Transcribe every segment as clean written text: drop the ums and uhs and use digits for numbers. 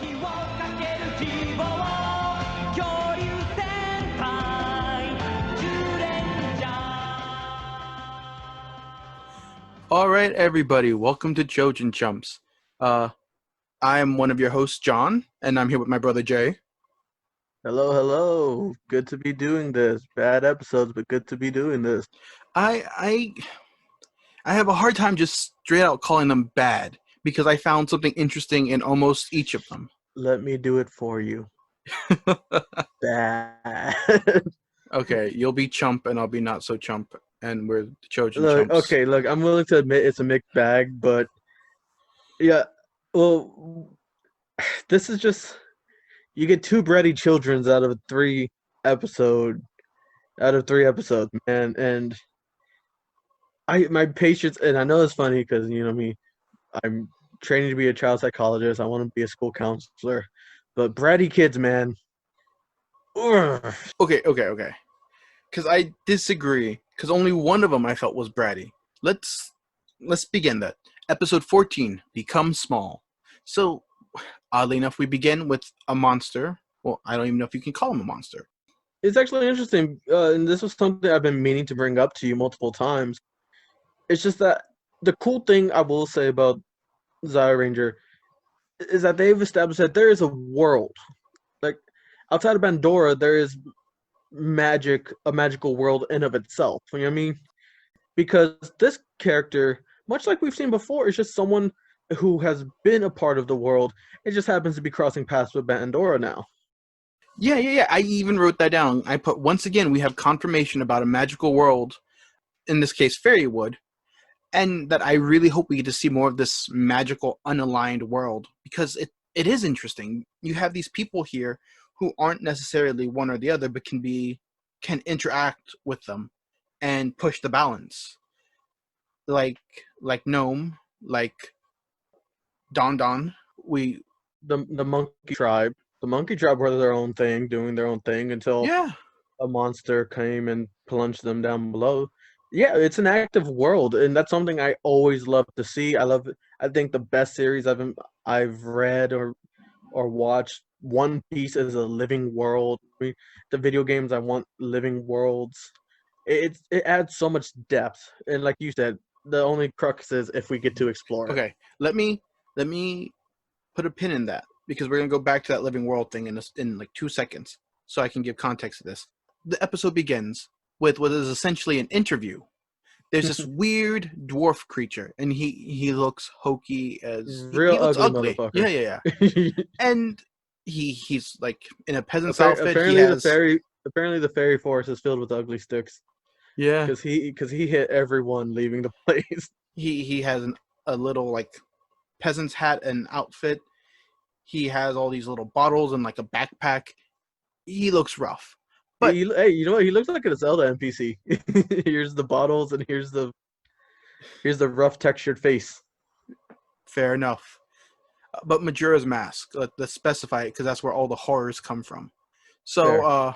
時をかける希望恐竜戦隊ジュレンジャー All right, everybody, welcome to Chojin Chumps. I am one of your hosts, John, and I'm here with my brother Jay. Hello. Good to be doing this. Bad episodes, but good to be doing this. I have a hard time just straight out calling them bad because I found something interesting in almost each of them. Let me do it for you. Bad. Okay, you'll be chump and I'll be not so chump, and we're the Chojin Look, Chumps. okay, look, I'm willing to admit it's a mixed bag, but yeah, well, this is just you get two Bratty childrens out of three episodes, man, and my patience, and I know it's funny because you know me, I'm training to be a child psychologist. I want to be a school counselor, but Bratty kids, man. Ugh. Okay. Because I disagree. Because only one of them I felt was bratty. Let's begin that. Episode 14, Become Small. So, oddly enough, we begin with a monster. Well, I don't even know if you can call him a monster. It's actually interesting, and this was something I've been meaning to bring up to you multiple times. It's just that the cool thing I will say about Zyuranger is that they've established that there is a world. Like, outside of Pandora, there is a magical world in of itself. You know what I mean? Because this character, much like we've seen before, is just someone who has been a part of the world. It just happens to be crossing paths with Pandora now. Yeah. I even wrote that down. I put, once again, we have confirmation about a magical world, in this case, Fairywood, and that I really hope we get to see more of this magical, unaligned world, because it is interesting. You have these people here who aren't necessarily one or the other, but can interact with them and push the balance. Like Gnome, like Don. The monkey tribe. The monkey tribe were their own thing, doing their own thing until Yeah. a monster came and plunged them down below. Yeah, it's an active world, and that's something I always love to see. I think the best series I've read or watched. One Piece is a living world. The video games, I want living worlds. It adds so much depth, and like you said, the only crux is if we get to explore it. Okay, let me put a pin in that, because we're gonna go back to that living world thing in like 2 seconds, so I can give context to this. The episode begins with what is essentially an interview. There's this weird dwarf creature, and he looks hokey as Real he looks ugly ugly. motherfucker. Yeah. And he's like in a peasant's outfit. Apparently the fairy forest is filled with ugly sticks. Yeah, because he hit everyone leaving the place. he has a little like peasant's hat and outfit. He has all these little bottles and like a backpack. He looks rough. But hey, you know what? He looks like a Zelda NPC. Here's the bottles, and here's the rough textured face. Fair enough. But Majura's mask, let's specify it, because that's where all the horrors come from. So,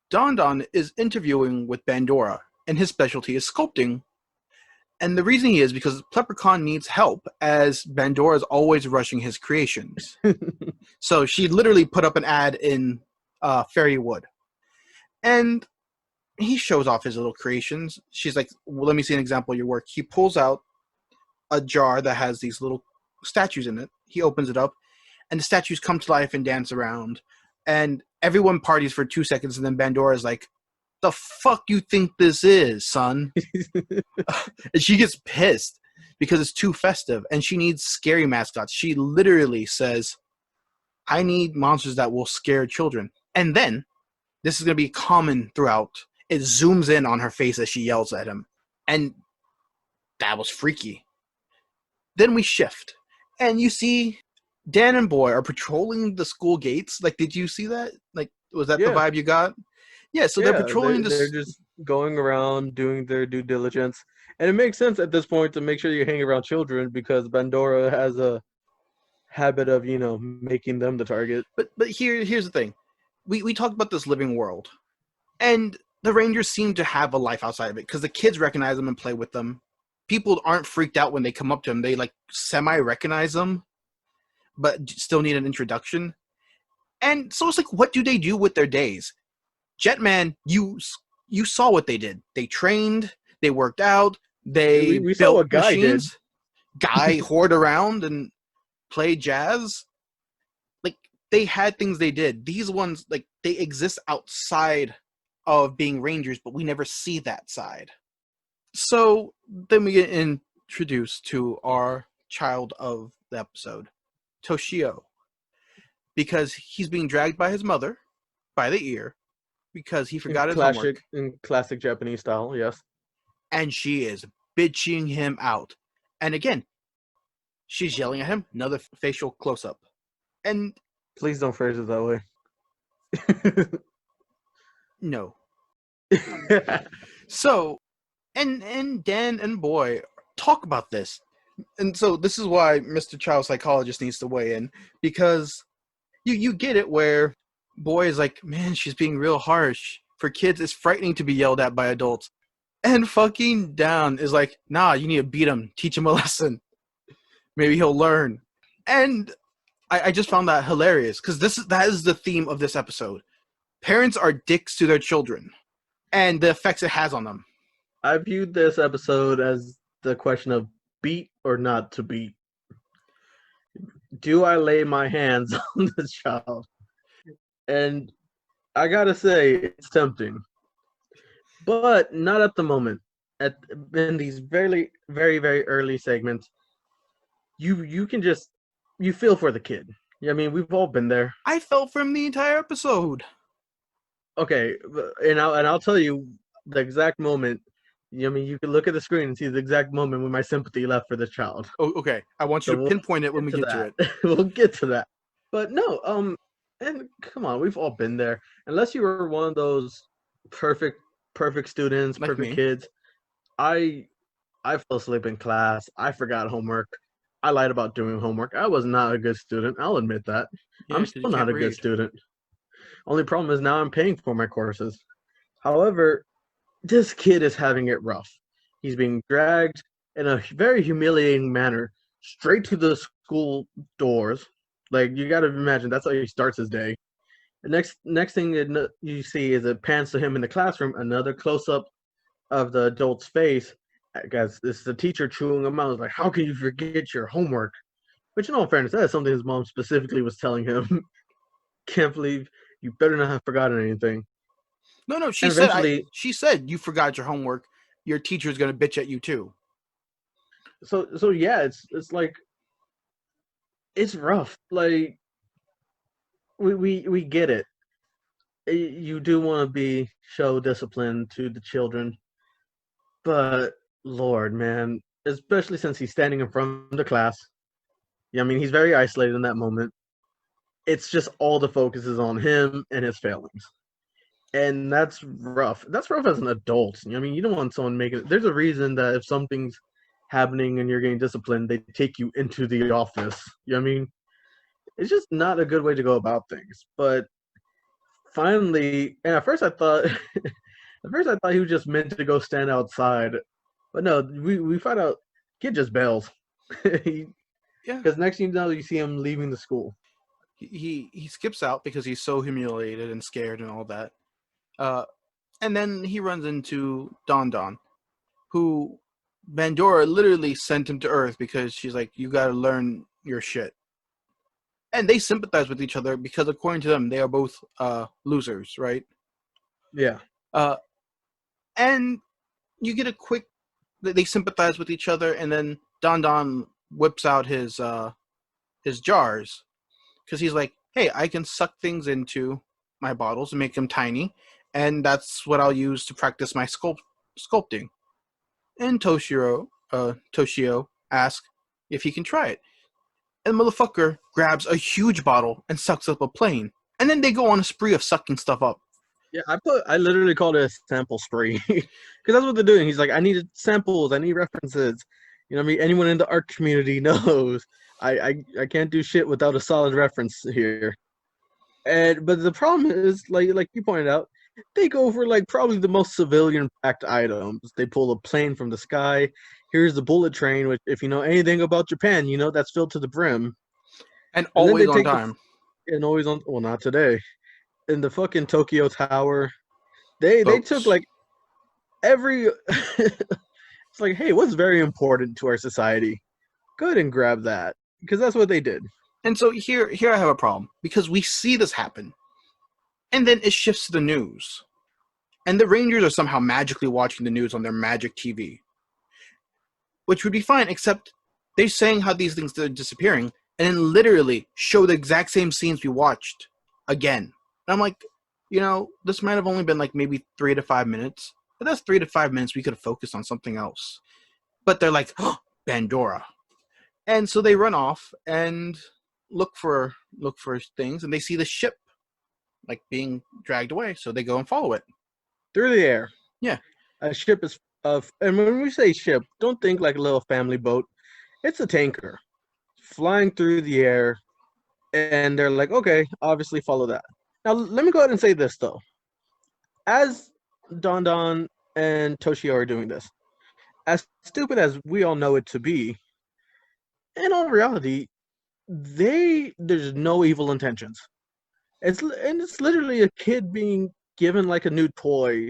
Don is interviewing with Pandora, and his specialty is sculpting. And the reason he is because Leprechaun needs help, as Pandora is always rushing his creations. So she literally put up an ad in Fairywood. And he shows off his little creations. She's like, well, let me see an example of your work. He pulls out a jar that has these little statues in it. He opens it up, and the statues come to life and dance around. And everyone parties for 2 seconds, and then Pandora's like, the fuck you think this is, son? And she gets pissed because it's too festive, and she needs scary mascots. She literally says, I need monsters that will scare children. And then, this is going to be common throughout, it zooms in on her face as she yells at him. And that was freaky. Then we shift, and you see Dan and Boy are patrolling the school gates. Like, did you see that? Like, was that the vibe you got? Yeah, so they're patrolling They're just going around doing their due diligence. And it makes sense at this point to make sure you hang around children, because Pandora has a habit of, making them the target. But here's the thing. We talked about this living world. And the Rangers seem to have a life outside of it, because the kids recognize them and play with them. People aren't freaked out when they come up to them. They, like, semi-recognize them. but still need an introduction. And so it's like, what do they do with their days? Jetman, you saw what they did. They trained, they worked out, they We saw built what Guy did. machines. Guy hoard around and play jazz. Like, they had things they did. These ones, like, they exist outside of being Rangers, but we never see that side. So then we get introduced to our child of the episode, Toshio, because he's being dragged by his mother by the ear because he forgot his homework. In classic Japanese style, yes. And she is bitching him out. And again, she's yelling at him. Another facial close-up. And Please don't phrase it that way. no. So, and Dan and Boy talk about this. And so this is why Mr. Child Psychologist needs to weigh in, because you get it where Boy is like, man, she's being real harsh. For kids, it's frightening to be yelled at by adults. And fucking Dan is like, nah, you need to beat him, teach him a lesson. Maybe he'll learn. And I just found that hilarious, because that is the theme of this episode. Parents are dicks to their children, and the effects it has on them. I viewed this episode as the question of beat or not to beat. Do I lay my hands on the child? And I gotta say, it's tempting. But not at the moment. In these very, very, very early segments, you can just, you feel for the kid. I mean, we've all been there. I felt for him the entire episode. Okay, and I'll tell you the exact moment. I mean, you can look at the screen and see the exact moment when my sympathy left for this child. Oh, okay. I want you to pinpoint it when we get to it. We'll get to that. But no, and come on, we've all been there. Unless you were one of those perfect students, Like perfect me. kids. I fell asleep in class. I forgot homework. I lied about doing homework. I was not a good student. I'll admit that. Yeah, I'm 'cause you still not can't a good read. student. Only problem is now I'm paying for my courses. However, this kid is having it rough. He's being dragged in a very humiliating manner straight to the school doors. Like, you got to imagine that's how he starts his day. The next thing you see is it pans to him in the classroom, another close-up of the adult's face. I guess it's the teacher chewing him out. It's like, how can you forget your homework? Which, in all fairness, that is something his mom specifically was telling him. Can't believe you better not have forgotten anything. No, she And said eventually- she said you forgot your homework. Your teacher's gonna bitch at you too. So yeah, it's like, it's rough. Like, we get it. You do want to show discipline to the children, but Lord, man, especially since he's standing in front of the class. Yeah, I mean, he's very isolated in that moment. It's just all the focus is on him and his failings. And that's rough. That's rough as an adult. I mean, you don't want someone making it. There's a reason that if something's happening and you're getting disciplined, they take you into the office. You know what I mean? It's just not a good way to go about things. But finally, and at first I thought he was just meant to go stand outside. But no, we find out kid just bails. Yeah. Because next thing you know, you see him leaving the school. He skips out because he's so humiliated and scared and all that. And then he runs into Don, who Bandora literally sent him to Earth because she's like, you gotta learn your shit. And they sympathize with each other because according to them, they are both losers, right? Yeah. And you get a quick, they sympathize with each other, and then Don whips out his jars because he's like, hey, I can suck things into my bottles and make them tiny, and that's what I'll use to practice my sculpting. And Toshio asks if he can try it. And the motherfucker grabs a huge bottle and sucks up a plane. And then they go on a spree of sucking stuff up. Yeah, I literally called it a sample spree. Because that's what they're doing. He's like, I need samples, I need references. You know what I mean? Anyone in the art community knows I can't do shit without a solid reference here. But the problem is, like you pointed out, they go for like probably the most civilian-packed items. They pull a plane from the sky. Here's the bullet train, which, if you know anything about Japan, you know that's filled to the brim. And And then they always on take time. and always on. Well, not today. In the fucking Tokyo Tower, they took Boats. like every. It's like, hey, what's very important to our society? Go ahead and grab that because that's what they did. And so here I have a problem because we see this happen, and then it shifts to the news, and the Rangers are somehow magically watching the news on their magic TV, which would be fine, except they're saying how these things are disappearing, and then literally show the exact same scenes we watched again. And I'm like, this might have only been like maybe 3 to 5 minutes, but that's 3 to 5 minutes we could have focused on something else. But they're like, oh, Bandora. And so they run off and look for things, and they see the ship like being dragged away. So they go and follow it through the air. Yeah, a ship is and when we say ship, don't think like a little family boat. It's a tanker flying through the air, and they're like, okay, obviously follow that. Now let me go ahead and say this though. As Don Don and Toshio are doing this, as stupid as we all know it to be, in all reality, there's no evil intentions. It's literally a kid being given like a new toy,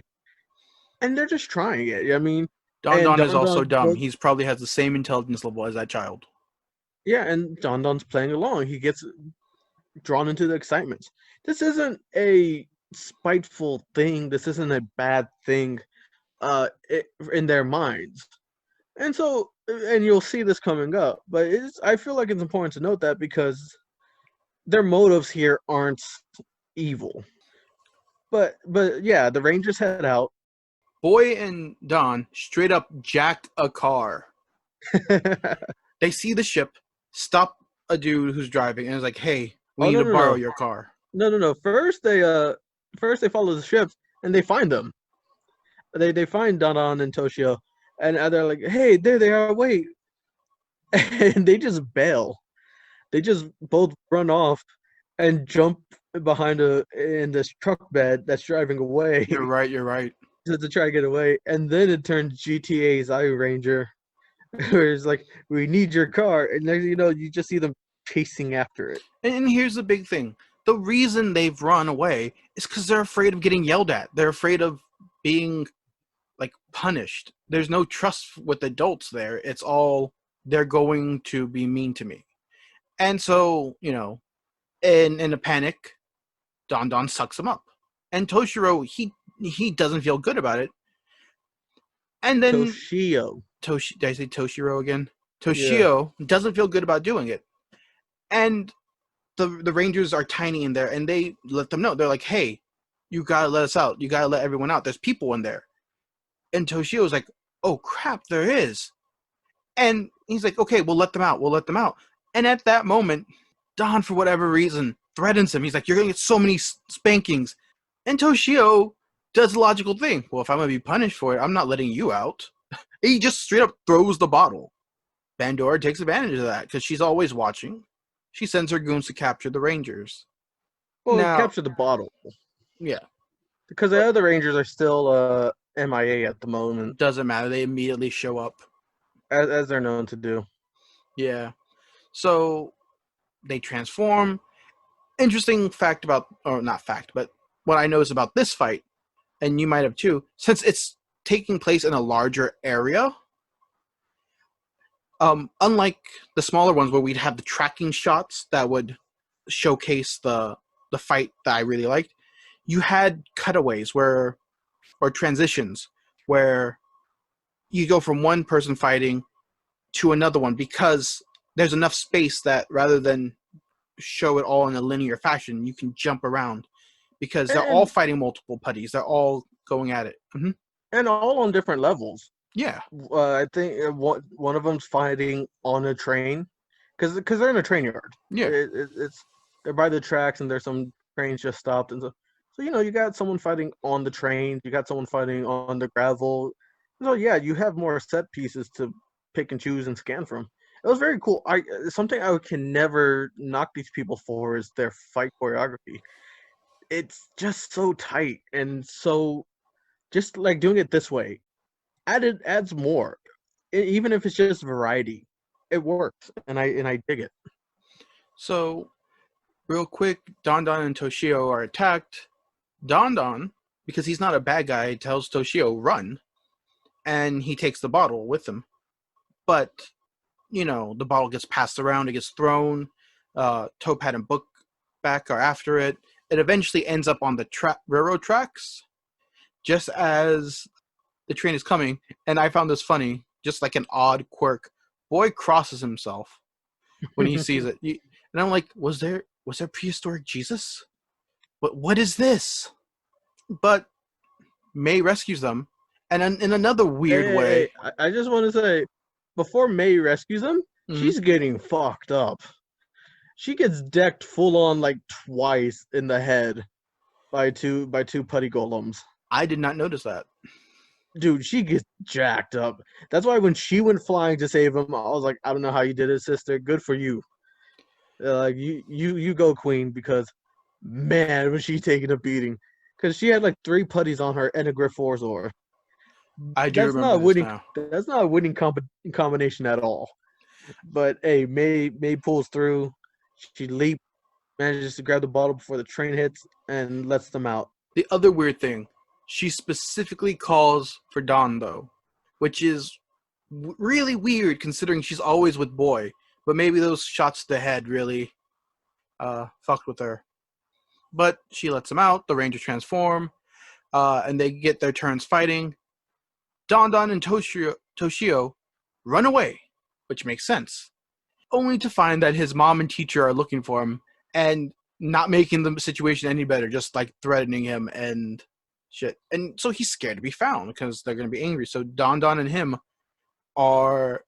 and they're just trying it. I mean, Don and Don is Don also Don, dumb. He's probably has the same intelligence level as that child. yeah, and Don Don's playing along. He gets drawn into the excitement. This isn't a spiteful thing. This isn't a bad thing, in their minds. And so, and you'll see this coming up, but I feel like it's important to note that because their motives here aren't evil. But yeah, the Rangers head out. Boy and Don straight up jack a car. They see the ship, stop a dude who's driving, and is like, "Hey, we need to borrow your car." No. First they follow the ships and they find them. They find Don Don and Toshio, and they're like, "Hey, there they are! Wait!" And they just bail. They just both run off and jump in this truck bed that's driving away. You're right. To try to get away, and then it turns GTA's Zyuranger, where it's like, "We need your car," and then you just see them chasing after it. And here's the big thing: the reason they've run away is because they're afraid of getting yelled at. They're afraid of being like punished. There's no trust with adults there. It's all they're going to be mean to me. And so, in a panic, Don Don sucks him up. And Toshiro, he doesn't feel good about it. And then Toshio. Did I say Toshiro again? Toshio doesn't feel good about doing it. And the Rangers are tiny in there, and they let them know. They're like, "Hey, you gotta let us out. You gotta let everyone out. There's people in there." And Toshio's like, "Oh crap, there is." And he's like, "Okay, we'll let them out. We'll let them out." And at that moment, Don, for whatever reason, threatens him. He's like, "You're gonna get so many spankings." And Toshio does the logical thing. Well, if I'm gonna be punished for it, I'm not letting you out. He just straight up throws the bottle. Bandora takes advantage of that because she's always watching. She sends her goons to capture the Rangers. Well, capture the bottle. Yeah. Because the other Rangers are still MIA at the moment. Doesn't matter. They immediately show up. As they're known to do. Yeah. So they transform. Interesting fact about, or not fact, but what I noticed about this fight, and you might have too, since it's taking place in a larger area, unlike the smaller ones where we'd have the tracking shots that would showcase the fight that I really liked, you had cutaways or transitions where you go from one person fighting to another one because there's enough space that rather than show it all in a linear fashion, you can jump around because they're all fighting multiple putties. They're all going at it. Mm-hmm. And all on different levels. Yeah. I think one of them's fighting on a train because they're in a train yard. Yeah. They're by the tracks and there's some trains just stopped. And so you got someone fighting on the train. You got someone fighting on the gravel. So, yeah, you have more set pieces to pick and choose and scan from. It was very cool. Something I can never knock these people for is their fight choreography. It's just so tight and so just like doing it this way adds more. Even if it's just variety, it works, and I dig it. So, real quick, Don Don and Toshio are attacked. Don Don, because he's not a bad guy, tells Toshio, run. And he takes the bottle with him. But, the bottle gets passed around, it gets thrown. Toppat and Bookback are after it. It eventually ends up on the railroad tracks, just as the train is coming. And I found this funny, just like an odd quirk. Boy crosses himself when he sees it. And I'm like, was there prehistoric Jesus? What is this? But May rescues them, and in another weird way. I just want to say, before May rescues them, she's getting fucked up. She gets decked full on like twice in the head by two putty golems. I did not notice that. Dude, she gets jacked up. That's why when she went flying to save him, I was like, I don't know how you did it, sister. Good for you. Like you go, queen, because man, was she taking a beating. Because she had like 3 putties on her and a Grifforzor. I do remember this now. That's not a winning combination at all. But hey, May pulls through. She leaps, manages to grab the bottle before the train hits, and lets them out. The other weird thing, she specifically calls for Don, though, which is really weird considering she's always with Boy. But maybe those shots to the head really fucked with her. But she lets them out. The Rangers transform, and they get their turns fighting. Don Don and Toshio run away, which makes sense, only to find that his mom and teacher are looking for him and not making the situation any better, just like threatening him and shit. And so he's scared to be found because they're going to be angry. So Don Don and him are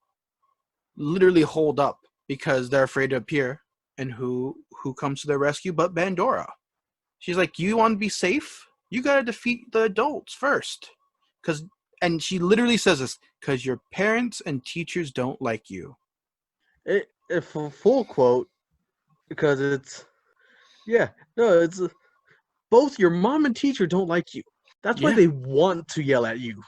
literally holed up because they're afraid to appear. And who comes to their rescue but Bandora? She's like, you want to be safe? You got to defeat the adults first. And she literally says this, because your parents and teachers don't like you. It's a full quote, because it's both your mom and teacher don't like you. That's why they want to yell at you.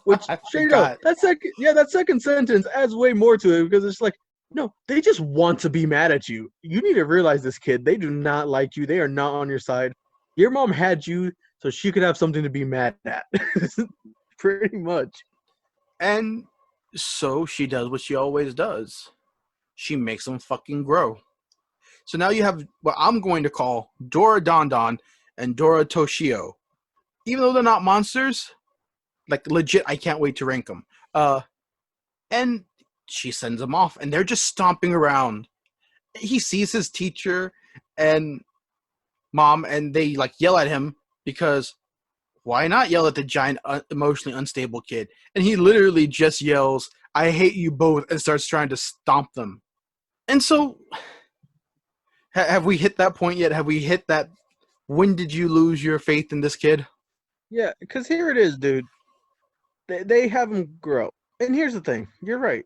Which, straight up, that second sentence adds way more to it, because it's like, no, they just want to be mad at you. You need to realize this, kid. They do not like you. They are not on your side. Your mom had you so she could have something to be mad at. Pretty much. And so she does what she always does. She makes them fucking grow. So now you have what I'm going to call Dora Don Don and Dora Toshio. Even though they're not monsters, like legit, I can't wait to rank them. And she sends them off, and they're just stomping around. He sees his teacher and mom, and they like yell at him because why not yell at the giant, emotionally unstable kid? And he literally just yells, "I hate you both," and starts trying to stomp them. And so, have we hit that point yet? Have we hit that? When did you lose your faith in this kid? Yeah, because here it is, dude. They have him grow. And here's the thing. You're right.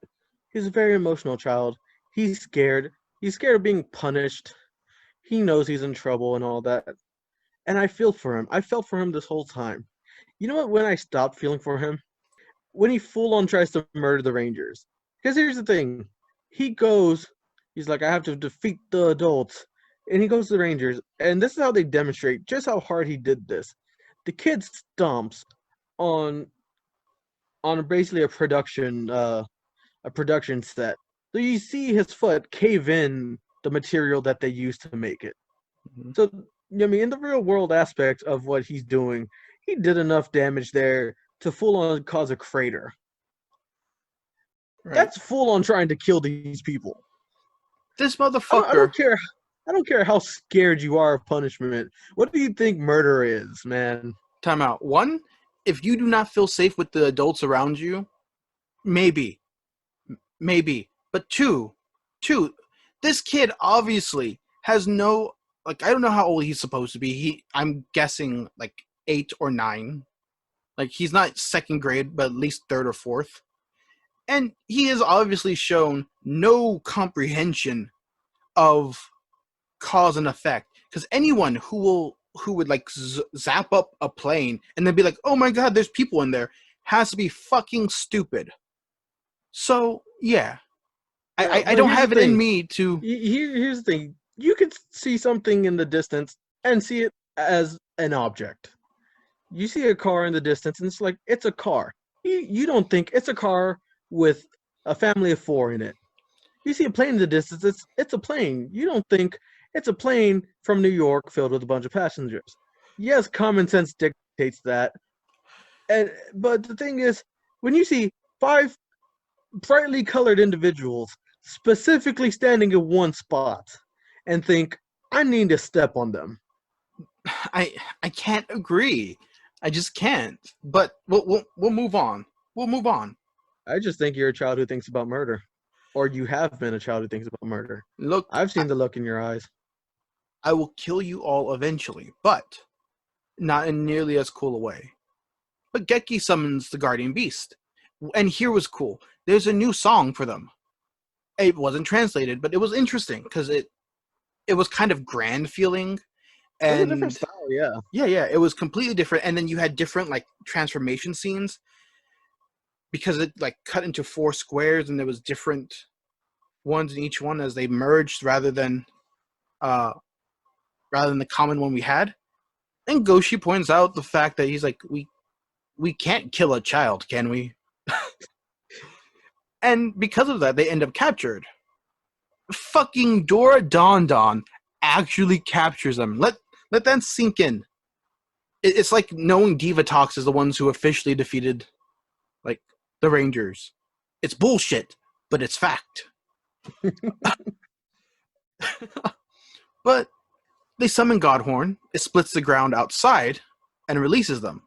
He's a very emotional child. He's scared. He's scared of being punished. He knows he's in trouble and all that. And I feel for him. I felt for him this whole time. You know what? When I stopped feeling for him? When he full-on tries to murder the Rangers. Because here's the thing. He's like, I have to defeat the adults. And he goes to the Rangers. And this is how they demonstrate just how hard he did this. The kid stomps on basically a production set. So you see his foot cave in the material that they used to make it. Mm-hmm. So, I mean, in the real world aspect of what he's doing, he did enough damage there to full on cause a crater. Right. That's full on trying to kill these people. This motherfucker. I don't care how scared you are of punishment. What do you think murder is, man? Time out. 1, if you do not feel safe with the adults around you, maybe. But 2, this kid obviously has no, like, I don't know how old he's supposed to be. I'm guessing like 8 or 9. Like, he's not 2nd grade, but at least 3rd or 4th. And he has obviously shown no comprehension of cause and effect. Because anyone who would like zap up a plane and then be like, oh my god, there's people in there, has to be fucking stupid. So, yeah. I don't have it in me to. Here's the thing. You could see something in the distance and see it as an object. You see a car in the distance, and it's like, it's a car. You don't think it's a car with a family of 4 in it. You see a plane in the distance, it's a plane. You don't think it's a plane from New York filled with a bunch of passengers. Yes, common sense dictates that. But the thing is, when you see 5 brightly colored individuals specifically standing in one spot and think, I need to step on them. I can't agree. I just can't. But we'll move on. We'll move on. I just think you're a child who thinks about murder. Or you have been a child who thinks about murder. Look, I've seen the look in your eyes. I will kill you all eventually, but not in nearly as cool a way. But Geki summons the guardian beast. And here was cool. There's a new song for them. It wasn't translated, but it was interesting because it was kind of grand feeling. And It was a different style, yeah. Yeah, it was completely different. And then you had different like transformation scenes because it like cut into 4 squares and there was different ones in each one as they merged rather than the common one we had. And Goshi points out the fact that he's like, we can't kill a child, can we? And because of that, they end up captured. Fucking Dora Don Don actually captures them. Let that sink in. It's like knowing Diva Talks is the ones who officially defeated, like, the Rangers. It's bullshit, but it's fact. But they summon Godhorn. It splits the ground outside and releases them.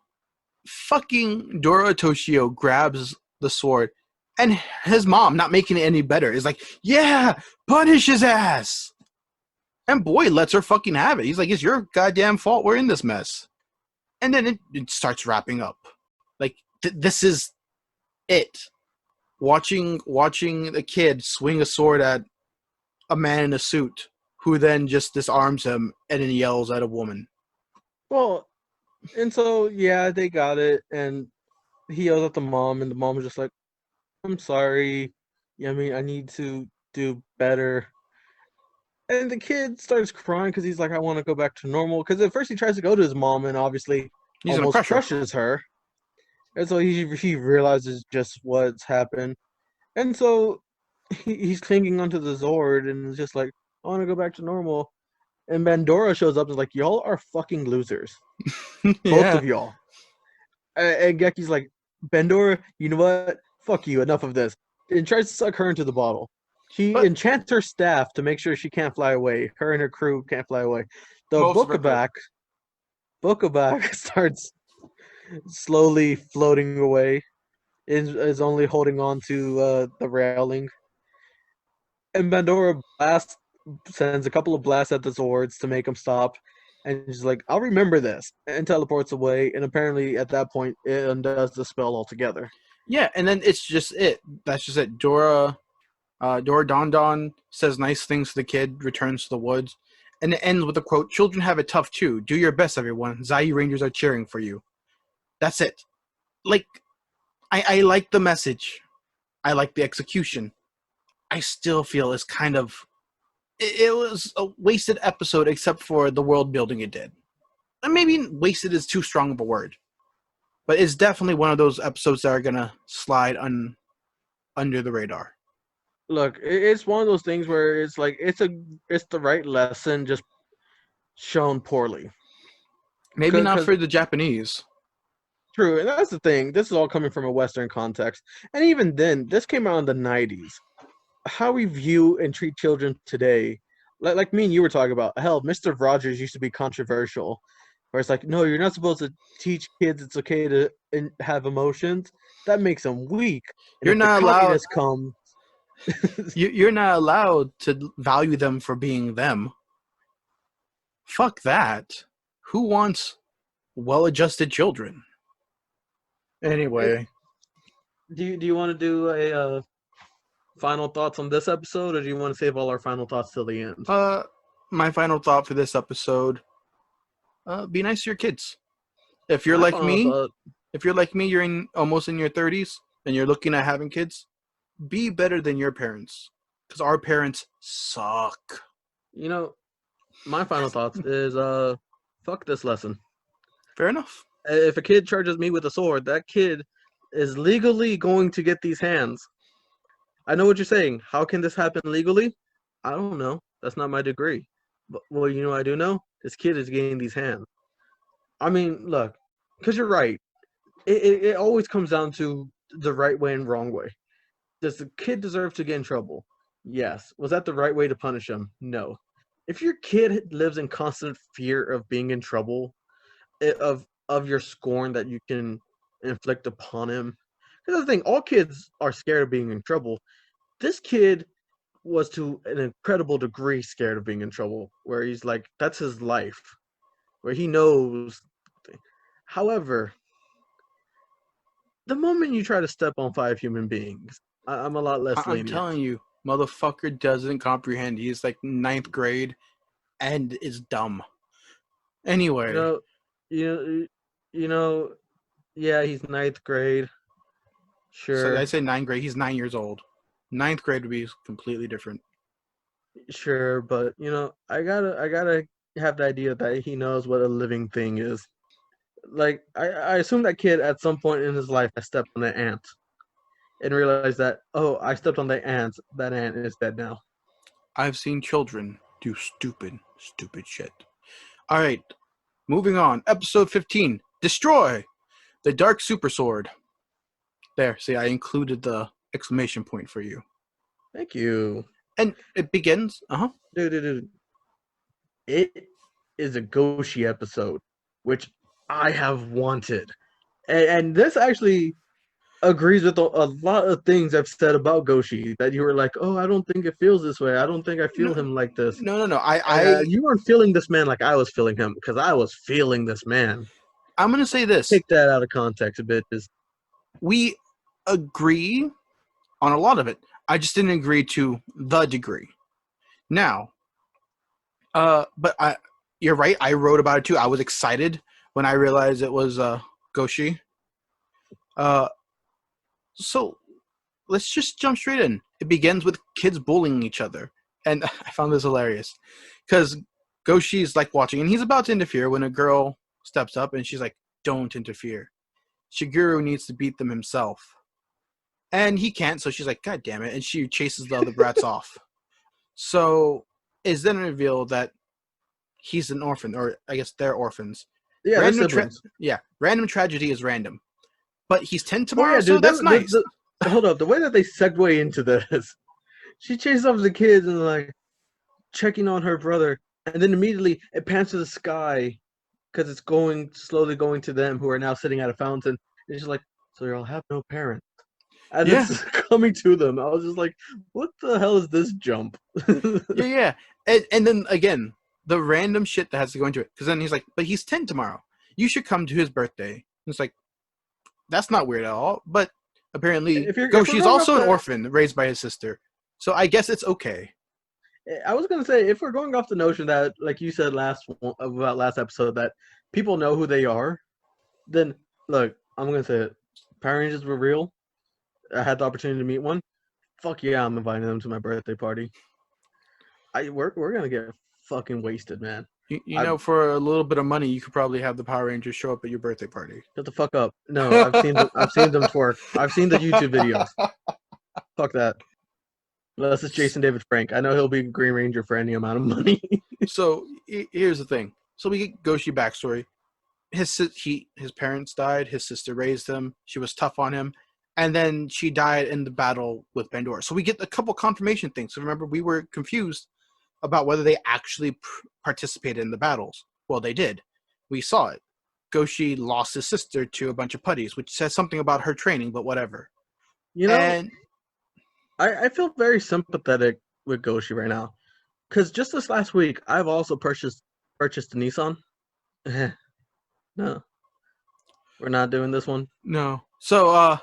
Fucking Dora Toshio grabs the sword, and his mom, not making it any better, is like, yeah, punish his ass. And boy lets her fucking have it. He's like, it's your goddamn fault we're in this mess. And then it starts wrapping up. Like, this is it. Watching the kid swing a sword at a man in a suit who then just disarms him and then yells at a woman. Well, and so, yeah, they got it, and he yells at the mom, and the mom was just like, I'm sorry. I mean, I need to do better. And the kid starts crying because he's like, I want to go back to normal. Because at first he tries to go to his mom and obviously He's almost gonna crush her. crushes her. And so he realizes just what's happened. And so he's clinging onto the Zord and is just like, I want to go back to normal. And Bandora shows up and is like, y'all are fucking losers. Both of y'all. And Geki's like, Bandora, you know what? Fuck you, enough of this. And tries to suck her into the bottle. She enchants her staff to make sure she can't fly away. Her and her crew can't fly away. The Bookabak starts slowly floating away. Is only holding on to the railing. And Bandora sends a couple of blasts at the Zords to make them stop. And she's like, I'll remember this. And teleports away. And apparently at that point, it undoes the spell altogether. Yeah, and then it's just it. That's just it. Dora Don Don says nice things to the kid, returns to the woods, and it ends with a quote, children have it tough too. Do your best, everyone. Zyurangers are cheering for you. That's it. Like, I like the message. I like the execution. I still feel it's kind of... It was a wasted episode except for the world building it did. And maybe wasted is too strong of a word. But it's definitely one of those episodes that are going to slide under the radar. Look, it's one of those things where it's like it's the right lesson, just shown poorly. Maybe not for the Japanese. True, and that's the thing. This is all coming from a Western context. And even then, this came out in the 90s. How we view and treat children today, like me and you were talking about, hell, Mr. Rogers used to be controversial. Where it's like, no, you're not supposed to teach kids it's okay to have emotions. That makes them weak. And you're not allowed. You're not allowed to value them for being them. Fuck that. Who wants well-adjusted children? Anyway, do you want to do a final thoughts on this episode, or do you want to save all our final thoughts till the end? My final thought for this episode: be nice to your kids. If you're like me, you're almost in your 30s and you're looking at having kids. Be better than your parents. because our parents suck. You know, my final thoughts is fuck this lesson. Fair enough. If a kid charges me with a sword, that kid is legally going to get these hands. I know what you're saying. How can this happen legally? I don't know. That's not my degree. But well, you know what I do know? This kid is getting these hands. I mean, look, because you're right. It always comes down to the right way and wrong way. Does the kid deserve to get in trouble? Yes. Was that the right way to punish him? No. If your kid lives in constant fear of being in trouble, of your scorn that you can inflict upon him. Here's the thing: all kids are scared of being in trouble. This kid was to an incredible degree scared of being in trouble, where he's like, that's his life, where he knows. However, the moment you try to step on 5 human beings, I'm a lot less I'm lenient. telling you, motherfucker doesn't comprehend. He's like 9th grade and is dumb. Anyway. You know, yeah, he's 9th grade. Sure. So I say 9th grade. He's 9 years old. 9th grade would be completely different. Sure, but I gotta have the idea that he knows what a living thing is. Like I assume that kid at some point in his life has stepped on an ant and realized that, oh, I stepped on the ant. That ant is dead now. I've seen children do stupid shit. All right, moving on. Episode 15. Destroy the Dark Super Sword. There, see, I included the exclamation point for you. Thank you. And it begins. Dude. It is a Goshi episode, which I have wanted. And this actually agrees with a lot of things I've said about Goshi, that you were like, oh, I don't think it feels this way. I don't think I feel him like this. No. You weren't feeling this man like I was feeling him, because I was feeling this man. I'm going to say this. Take that out of context, bitches. We agree on a lot of it. I just didn't agree to the degree. Now, but you're right. I wrote about it too. I was excited when I realized it was Goshi. So let's just jump straight in. It begins with kids bullying each other. And I found this hilarious because Goshi's like watching and he's about to interfere when a girl steps up and she's like, don't interfere. Shigeru needs to beat them himself. And he can't, so she's like, God damn it. And she chases the other brats off. So it's then revealed that he's an orphan, or I guess they're orphans. Yeah, random tragedy is random. But he's 10 tomorrow, yeah, dude, so that's nice. Hold up, the way that they segue into this, she chases up the kids and like checking on her brother, and then immediately it pans to the sky because it's slowly going to them who are now sitting at a fountain. And she's like, so you'll have no parents. And it's coming to them. I was just like, what the hell is this jump? Yeah. And then again, the random shit that has to go into it. Because then he's like, but he's 10 tomorrow. You should come to his birthday. And it's like, that's not weird at all. But apparently, Goshi's also an orphan raised by his sister. So I guess it's okay. I was going to say, if we're going off the notion that, like you said last episode, that people know who they are, then look, I'm going to say it. Power Rangers were real. I had the opportunity to meet one. Fuck yeah, I'm inviting them to my birthday party. We're going to get fucking wasted, man. You know, for a little bit of money, you could probably have the Power Rangers show up at your birthday party. Shut the fuck up. No, I've seen them twerk. I've seen the YouTube videos. Fuck that. Unless it's Jason David Frank. I know he'll be Green Ranger for any amount of money. So here's the thing. So we get Goshi backstory. His parents died. His sister raised him. She was tough on him. And then she died in the battle with Bandora. So we get a couple confirmation things. So remember, we were confused about whether they actually participated in the battles. Well, they did. We saw it. Goshi lost his sister to a bunch of putties, which says something about her training, but whatever. You know, I feel very sympathetic with Goshi right now. Because just this last week, I've also purchased a Nissan. No. We're not doing this one? No. So,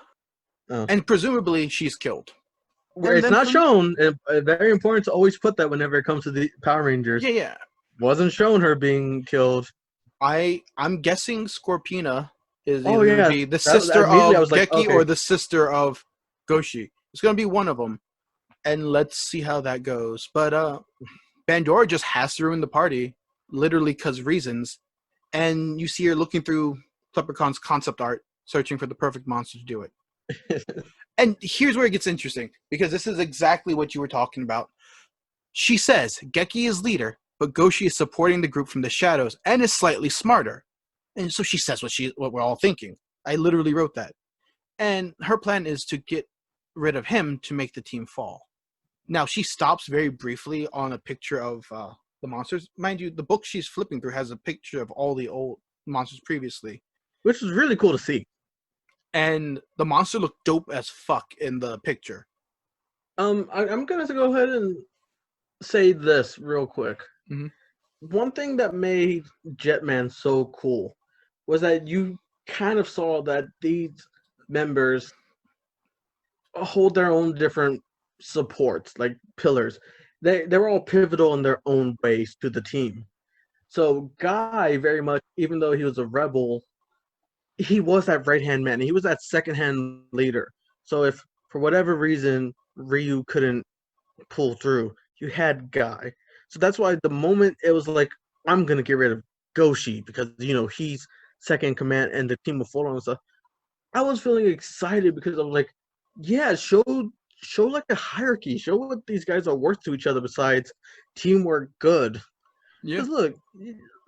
and presumably she's killed. It's not shown. And very important to always put that whenever it comes to the Power Rangers. Yeah. Wasn't shown her being killed. I'm guessing Scorpina is either going to be the sister of Geki or the sister of Goshi. It's going to be one of them. And let's see how that goes. But Bandora just has to ruin the party, literally because reasons. And you see her looking through Leprechaun's concept art, searching for the perfect monster to do it. And here's where it gets interesting, because this is exactly what you were talking about. She says Geki is leader, but Goshi is supporting the group from the shadows and is slightly smarter. And so she says what we're all thinking. I literally wrote that. And her plan is to get rid of him to make the team fall. Now, she stops very briefly on a picture of the monsters. Mind you, the book she's flipping through has a picture of all the old monsters previously. Which was really cool to see. And the monster looked dope as fuck in the picture. I'm going to go ahead and say this real quick. Mhm. One thing that made Jetman so cool was that you kind of saw that these members hold their own different supports, like pillars. They were all pivotal in their own ways to the team. So Guy, very much, even though he was a rebel, he was that right-hand man. He was that second-hand leader. So if, for whatever reason, Ryu couldn't pull through, you had Guy. So that's why the moment it was like, I'm going to get rid of Goshi because, he's second in command and the team will follow and stuff, I was feeling excited because I was like, yeah, show like a hierarchy. Show what these guys are worth to each other besides teamwork good. Yeah. Because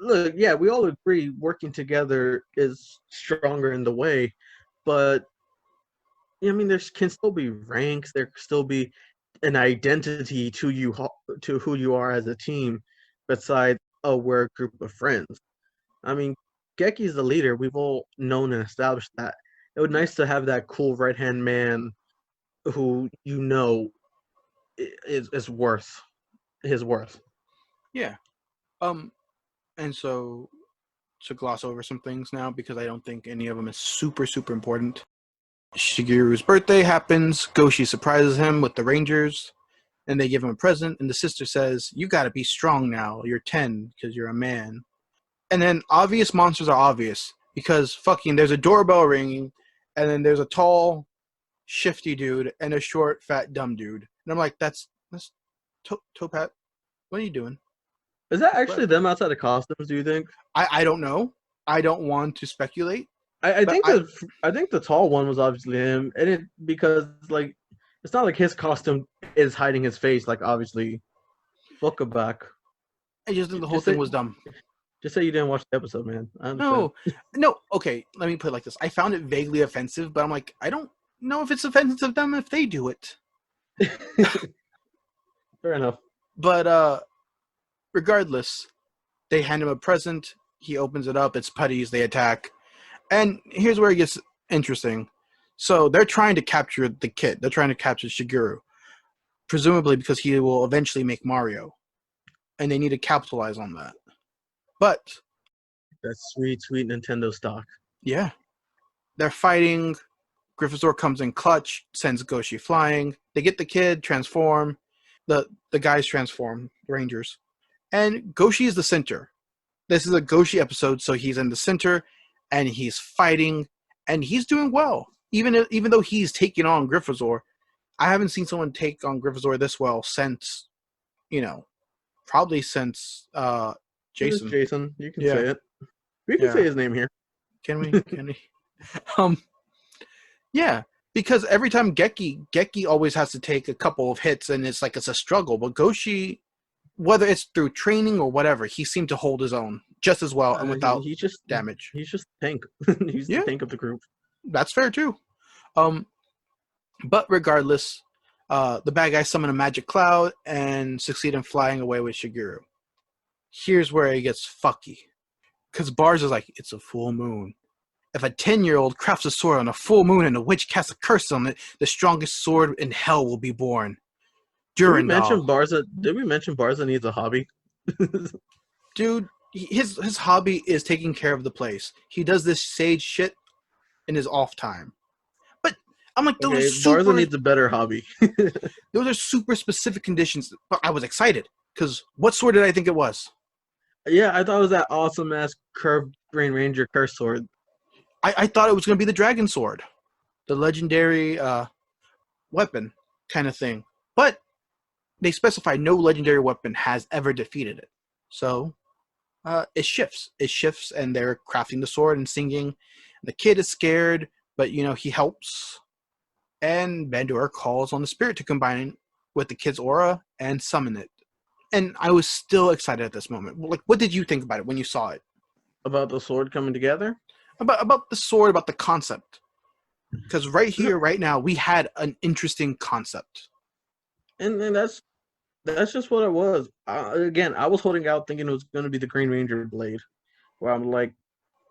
look, yeah, we all agree working together is stronger in the way, but there can still be ranks. There can still be an identity to who you are as a team, besides we're a group of friends. Geki's the leader. We've all known and established that. It would be nice to have that cool right hand man who is worth his worth. Yeah. And so to gloss over some things now, because I don't think any of them is super, super important. Shigeru's birthday happens. Goshi surprises him with the Rangers, and they give him a present. And the sister says, "You got to be strong now. You're 10 because you're a man." And then obvious monsters are obvious because fucking there's a doorbell ringing, and then there's a tall, shifty dude and a short, fat, dumb dude. And I'm like, that's Topat. What are you doing? Is that actually them outside of costumes, do you think? I don't know. I don't want to speculate. I think the tall one was obviously him, and because it's not like his costume is hiding his face, like obviously welcome back. I just think the whole thing was dumb. Just say you didn't watch the episode, man. I understand. No. Okay, let me put it like this. I found it vaguely offensive, but I'm like, I don't know if it's offensive to them if they do it. Fair enough. But regardless, they hand him a present. He opens it up. It's putties. They attack. And here's where it gets interesting. So they're trying to capture the kid. They're trying to capture Shigeru, presumably because he will eventually make Mario. And they need to capitalize on that. But that's sweet Nintendo stock. Yeah. They're fighting. Gryffindor comes in clutch, sends Goshi flying. They get the kid, transform. The guys transform, the Rangers. And Goshi is the center. This is a Goshi episode, so he's in the center, and he's fighting, and he's doing well. Even though he's taking on Gryffindor, I haven't seen someone take on Gryffindor this well since, probably since Jason. Jason, you can say it. We can say his name here. Can we? Can we? Yeah, because every time Geki always has to take a couple of hits, and it's a struggle. But Goshi, whether it's through training or whatever, he seemed to hold his own just as well and without damage. He's just tank. He's the tank of the group. That's fair too. But regardless, the bad guys summon a magic cloud and succeed in flying away with Shigeru. Here's where it gets fucky. Because Bars is like, it's a full moon. If a 10-year-old crafts a sword on a full moon and a witch casts a curse on it, the strongest sword in hell will be born. Did we mention Barza needs a hobby? Dude, his hobby is taking care of the place. He does this sage shit in his off time. But I'm like, Barza needs a better hobby. Those are super specific conditions. But I was excited because what sword did I think it was? Yeah, I thought it was that awesome ass curved Green Ranger curse sword. I thought it was going to be the dragon sword, the legendary weapon kind of thing. But they specify no legendary weapon has ever defeated it. So it shifts. It shifts, and they're crafting the sword and singing. The kid is scared, but he helps. And Bandora calls on the spirit to combine with the kid's aura and summon it. And I was still excited at this moment. Like, what did you think about it when you saw it? About the sword coming together? About the sword, about the concept. Because right here, right now, we had an interesting concept. And that's just what it was. Again, I was holding out thinking it was going to be the Green Ranger blade, where I'm like,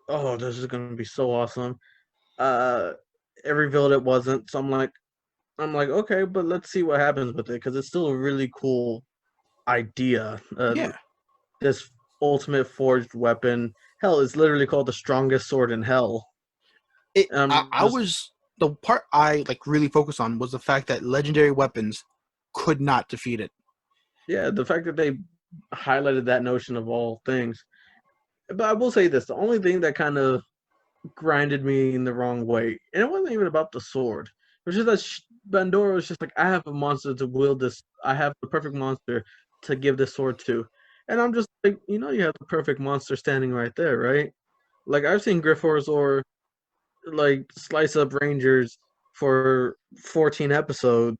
oh, this is going to be so awesome. It revealed it wasn't, so I'm like, okay, but let's see what happens with it, because it's still a really cool idea. Yeah. This ultimate forged weapon, hell, it's literally called the strongest sword in hell. The part I really focused on was the fact that legendary weapons could not defeat it. Yeah, the fact that they highlighted that notion of all things. But I will say this, the only thing that kind of grinded me in the wrong way, and it wasn't even about the sword. It was just that Bandora was just like, I have a monster to wield this. I have the perfect monster to give this sword to. And I'm just like, you have the perfect monster standing right there, right? Like, I've seen Gryffindor slice up Rangers for 14 episodes.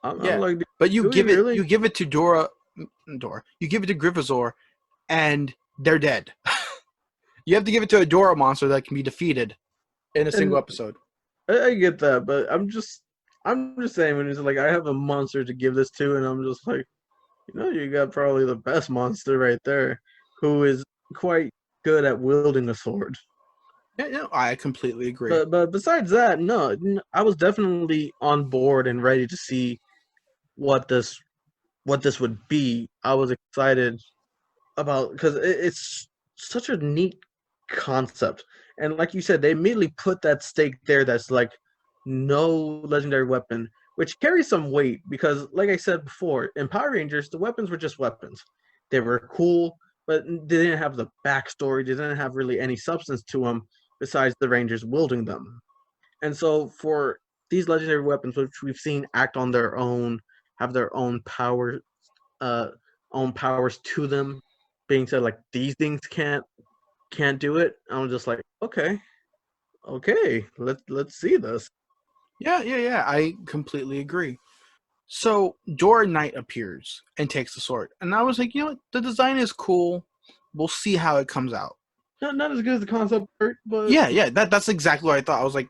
I'm like, but you give it to Dora. You give it to Gryffindor, and they're dead. You have to give it to a Dora monster that can be defeated in a single episode. I get that, but I'm just saying, when it's like, I have a monster to give this to, and I'm just like, you got probably the best monster right there, who is quite good at wielding a sword. Yeah, I completely agree. But besides that, no, I was definitely on board and ready to see what this would be. I was excited about, because it's such a neat concept, and like you said, they immediately put that stake there that's like, no legendary weapon, which carries some weight, because like I said before, in Power Rangers, the weapons were just weapons. They were cool, but they didn't have the backstory. They didn't have really any substance to them besides the Rangers wielding them. And so for these legendary weapons, which we've seen act on their own, have their own powers to them, being said, like, these things can't do it, I'm just like, okay, let's see this. Yeah, I completely agree. So Dora Knight appears and takes the sword, and I was like, the design is cool. We'll see how it comes out. Not as good as the concept art, but yeah, that's exactly what I thought. I was like,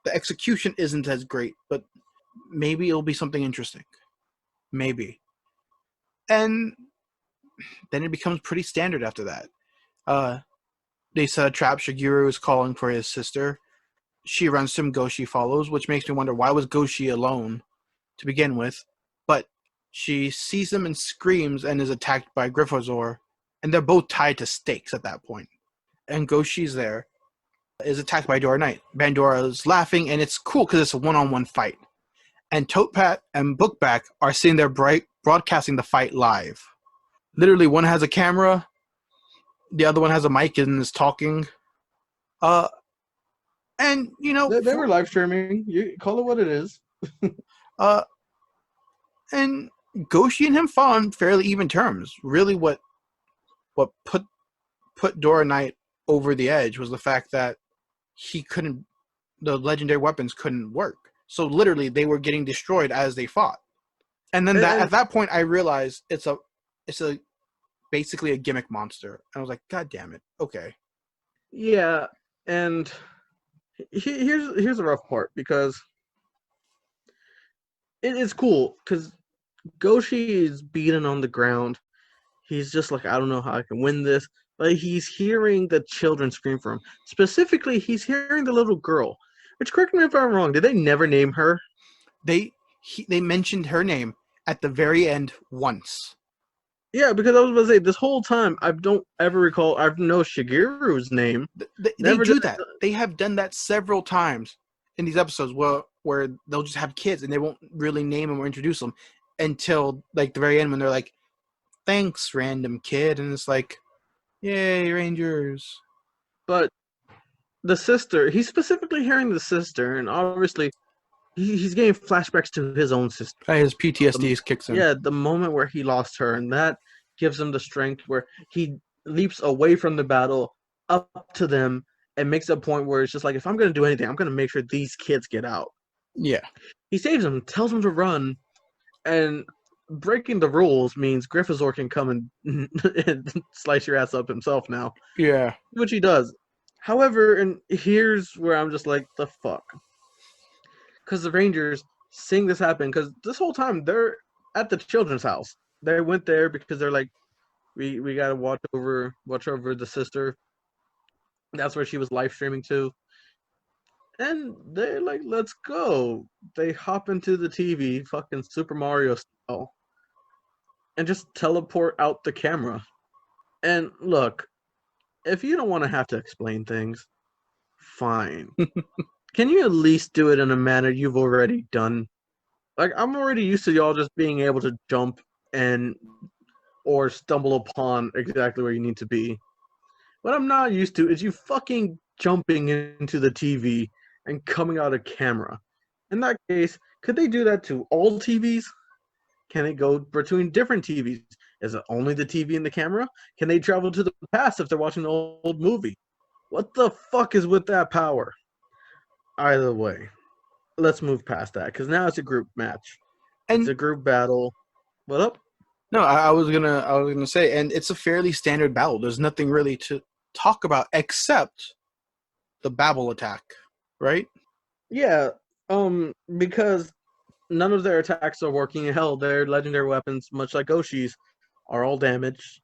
the execution isn't as great, but maybe it'll be something interesting. Maybe. And then it becomes pretty standard after that. They set a trap. Kyōryū is calling for his sister. She runs to him. Goshi follows, which makes me wonder, why was Goshi alone to begin with? But she sees him and screams and is attacked by Gryffindor, and they're both tied to stakes at that point. And Goshi's there, is attacked by Dora Knight. Bandora is laughing, and it's cool because it's a one-on-one fight. And Totepat and Bookback are sitting there broadcasting the fight live. Literally, one has a camera, the other one has a mic and is talking. And they were live streaming. You call it what it is. And Goshi and him fought on fairly even terms. Really, what put Dora Knight over the edge was the fact that the legendary weapons couldn't work. So literally, they were getting destroyed as they fought. And then at that point, I realized it's a basically a gimmick monster. And I was like, God damn it. Okay. Yeah, and here's the rough part, because it is cool, because Goshi is beaten on the ground. He's just like, I don't know how I can win this. But he's hearing the children scream for him. Specifically, he's hearing the little girl. Which, correct me if I'm wrong, did they never name her? They mentioned her name at the very end once. Yeah, because I was going to say, this whole time, I don't ever recall, I know Shigeru's name. They do that. They have done that several times in these episodes where they'll just have kids and they won't really name them or introduce them until like the very end when they're like, thanks, random kid. And it's like, yay, Rangers. But the sister, he's specifically hearing the sister, and obviously he's getting flashbacks to his own sister. His PTSD kicks in. Yeah, the moment where he lost her, and that gives him the strength where he leaps away from the battle up to them and makes a point where it's just like, if I'm going to do anything, I'm going to make sure these kids get out. Yeah. He saves them, tells them to run, and breaking the rules means Gryffindor can come and slice your ass up himself now. Yeah. Which he does. However, and here's where I'm just like, the fuck. Because the Rangers seeing this happen, because this whole time they're at the children's house. They went there because they're like, we gotta watch over the sister. That's where she was live streaming to. And they're like, let's go. They hop into the TV, fucking Super Mario style, and just teleport out the camera. And look, if you don't want to have to explain things, fine. Can you at least do it in a manner you've already done? Like, I'm already used to y'all just being able to jump and or stumble upon exactly where you need to be. What I'm not used to is you fucking jumping into the TV and coming out of camera. In that case, could they do that to all TVs? Can it go between different TVs? Is it only the TV and the camera? Can they travel to the past if they're watching an old movie? What the fuck is with that power? Either way, let's move past that, because now it's a group match. And it's a group battle. What up? No, I was gonna say, and it's a fairly standard battle. There's nothing really to talk about except the Babel attack, right? Yeah, because none of their attacks are working. Hell, their legendary weapons, much like Oshi's, are all damaged.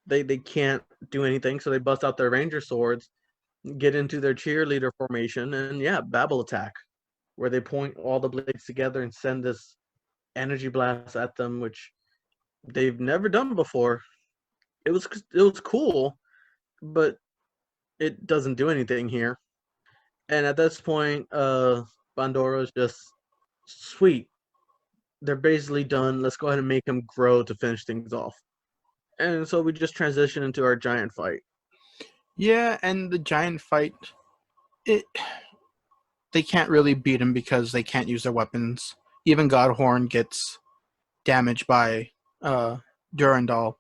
They can't do anything, so they bust out their ranger swords, get into their cheerleader formation, and yeah, Babel attack, where they point all the blades together and send this energy blast at them, which they've never done before. It was cool, but it doesn't do anything here. And at this point, Bandora's just sweet. They're basically done. Let's go ahead and make them grow to finish things off. And so we just transition into our giant fight. Yeah, and the giant fight, they can't really beat him because they can't use their weapons. Even Godhorn gets damaged by Durandal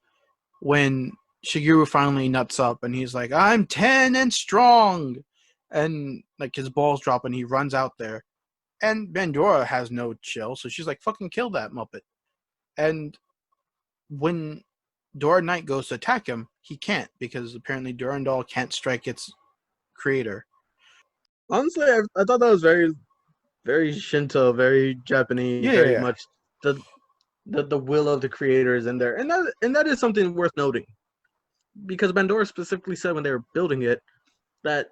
when Shigeru finally nuts up and he's like, I'm 10 and strong! And like his balls drop and he runs out there. And Bandora has no chill, so she's like, fucking kill that Muppet. And when Dora Knight goes to attack him, he can't, because apparently Durandal can't strike its creator. Honestly, I thought that was very, very Shinto, very Japanese, very much the will of the creators in there. And that is something worth noting. Because Bandora specifically said when they were building it that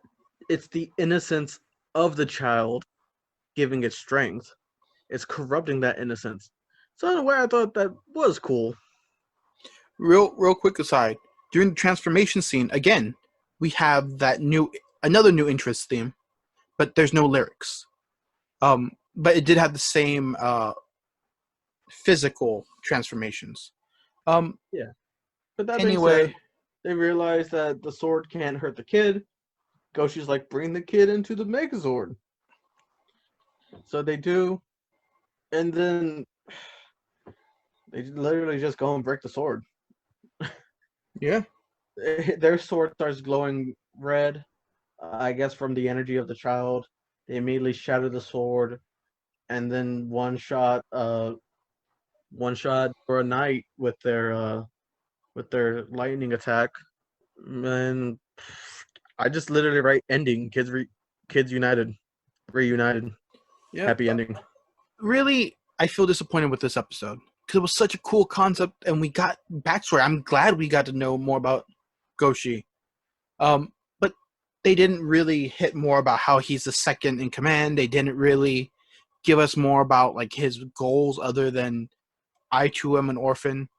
it's the innocence of the child giving it strength. It's corrupting that innocence. So in a way, I thought that was cool. Real quick aside, during the transformation scene, again, we have that another new interest theme, but there's no lyrics. But it did have the same physical transformations. Yeah. But that anyway, being said, they realize that the sword can't hurt the kid. Goshi's like, bring the kid into the Megazord. So they do, and then they literally just go and break the sword. Yeah. Their sword starts glowing red, I guess from the energy of the child. They immediately shatter the sword, and then one shot for a knight with their lightning attack. And I just literally write ending. Kids united, reunited. Yep. Happy ending. Really, I feel disappointed with this episode because it was such a cool concept, and we got backstory. I'm glad we got to know more about Goshi, but they didn't really hit more about how he's the second in command. They didn't really give us more about like his goals other than I too am an orphan.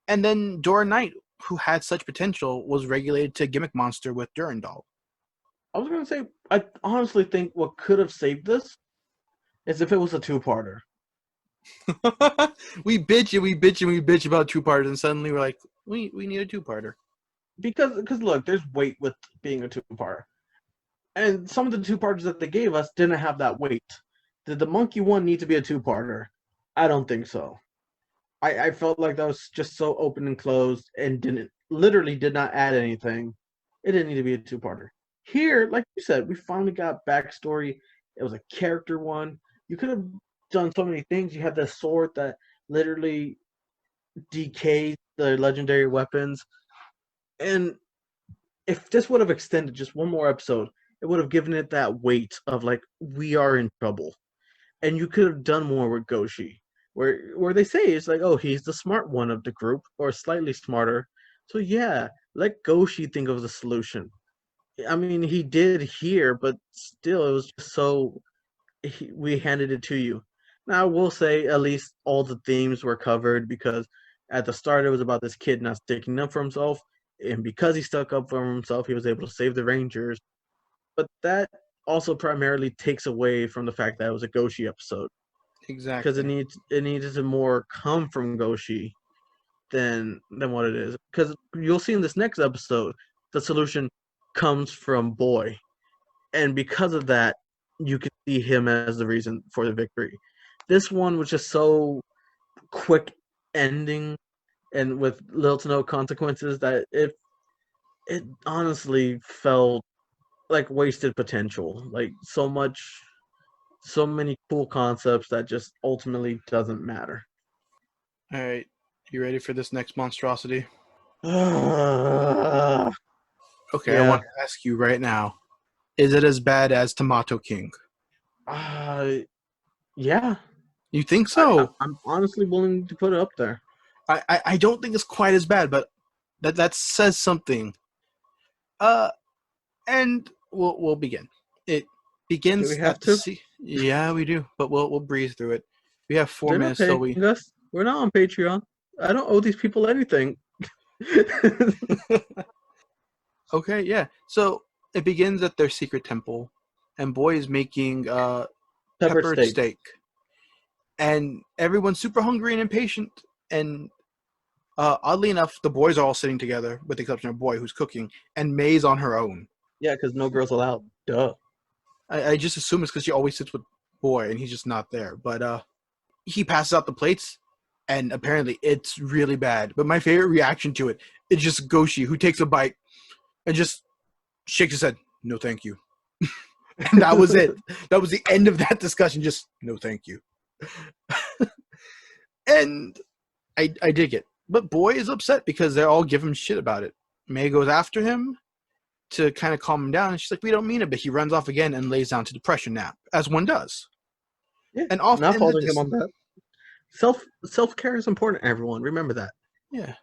And then Dora Knight, who had such potential, was regulated to gimmick monster with Durandal. I was gonna say, I honestly think what could have saved this is if it was a two-parter. we bitch about two-parters, and suddenly we're like, we need a two-parter. Because look, there's weight with being a two-parter. And some of the two-parters that they gave us didn't have that weight. Did the monkey one need to be a two-parter? I don't think so. I felt like that was just so open and closed and did not add anything. It didn't need to be a two-parter. Here, like you said, we finally got backstory. It was a character one. You could have done so many things. You had the sword that literally decays the legendary weapons. And if this would have extended just one more episode, it would have given it that weight of like, we are in trouble. And you could have done more with Goshi. Where they say it's like, oh, he's the smart one of the group, or slightly smarter. So yeah, let Goshi think of the solution. I mean, he did here, but still, it was just so we handed it to you. Now, I will say at least all the themes were covered because at the start it was about this kid not sticking up for himself, and because he stuck up for himself, he was able to save the Rangers. But that also primarily takes away from the fact that it was a Goshi episode Exactly. because it needed to more come from Goshi than what it is. Because you'll see in this next episode, the solution comes from Boy, and because of that, you can see him as the reason for the victory. This one was just so quick ending and with little to no consequences that it honestly felt like wasted potential. Like so many cool concepts that just ultimately doesn't matter. All right, you ready for this next monstrosity? Yeah. Okay, I want to ask you right now: is it as bad as Tomato King? Yeah. You think so? I'm honestly willing to put it up there. I don't think it's quite as bad, but that says something. And we'll begin. It begins Do we have at the to? sea. Yeah, we do, but we'll breeze through it. We have 4 They're not minutes, so paying us. We're not on Patreon. I don't owe these people anything. Okay, yeah. So it begins at their secret temple, and Boy is making peppered steak. And everyone's super hungry and impatient. And oddly enough, the boys are all sitting together, with the exception of Boy, who's cooking, and May's on her own. Yeah, because no girls allowed. Duh. I just assume it's because she always sits with Boy, and he's just not there. But he passes out the plates, and apparently it's really bad. But my favorite reaction to it is just Goshi, who takes a bite and just shakes his head. No, thank you. And that was it. That was the end of that discussion. Just no, thank you. And I dig it. But Boy is upset because they all give him shit about it. May goes after him to kind of calm him down. And she's like, we don't mean it. But he runs off again and lays down to depression nap, as one does. Yeah, And off not in the faulting him on that. Self-care is important, everyone. Remember that. Yeah.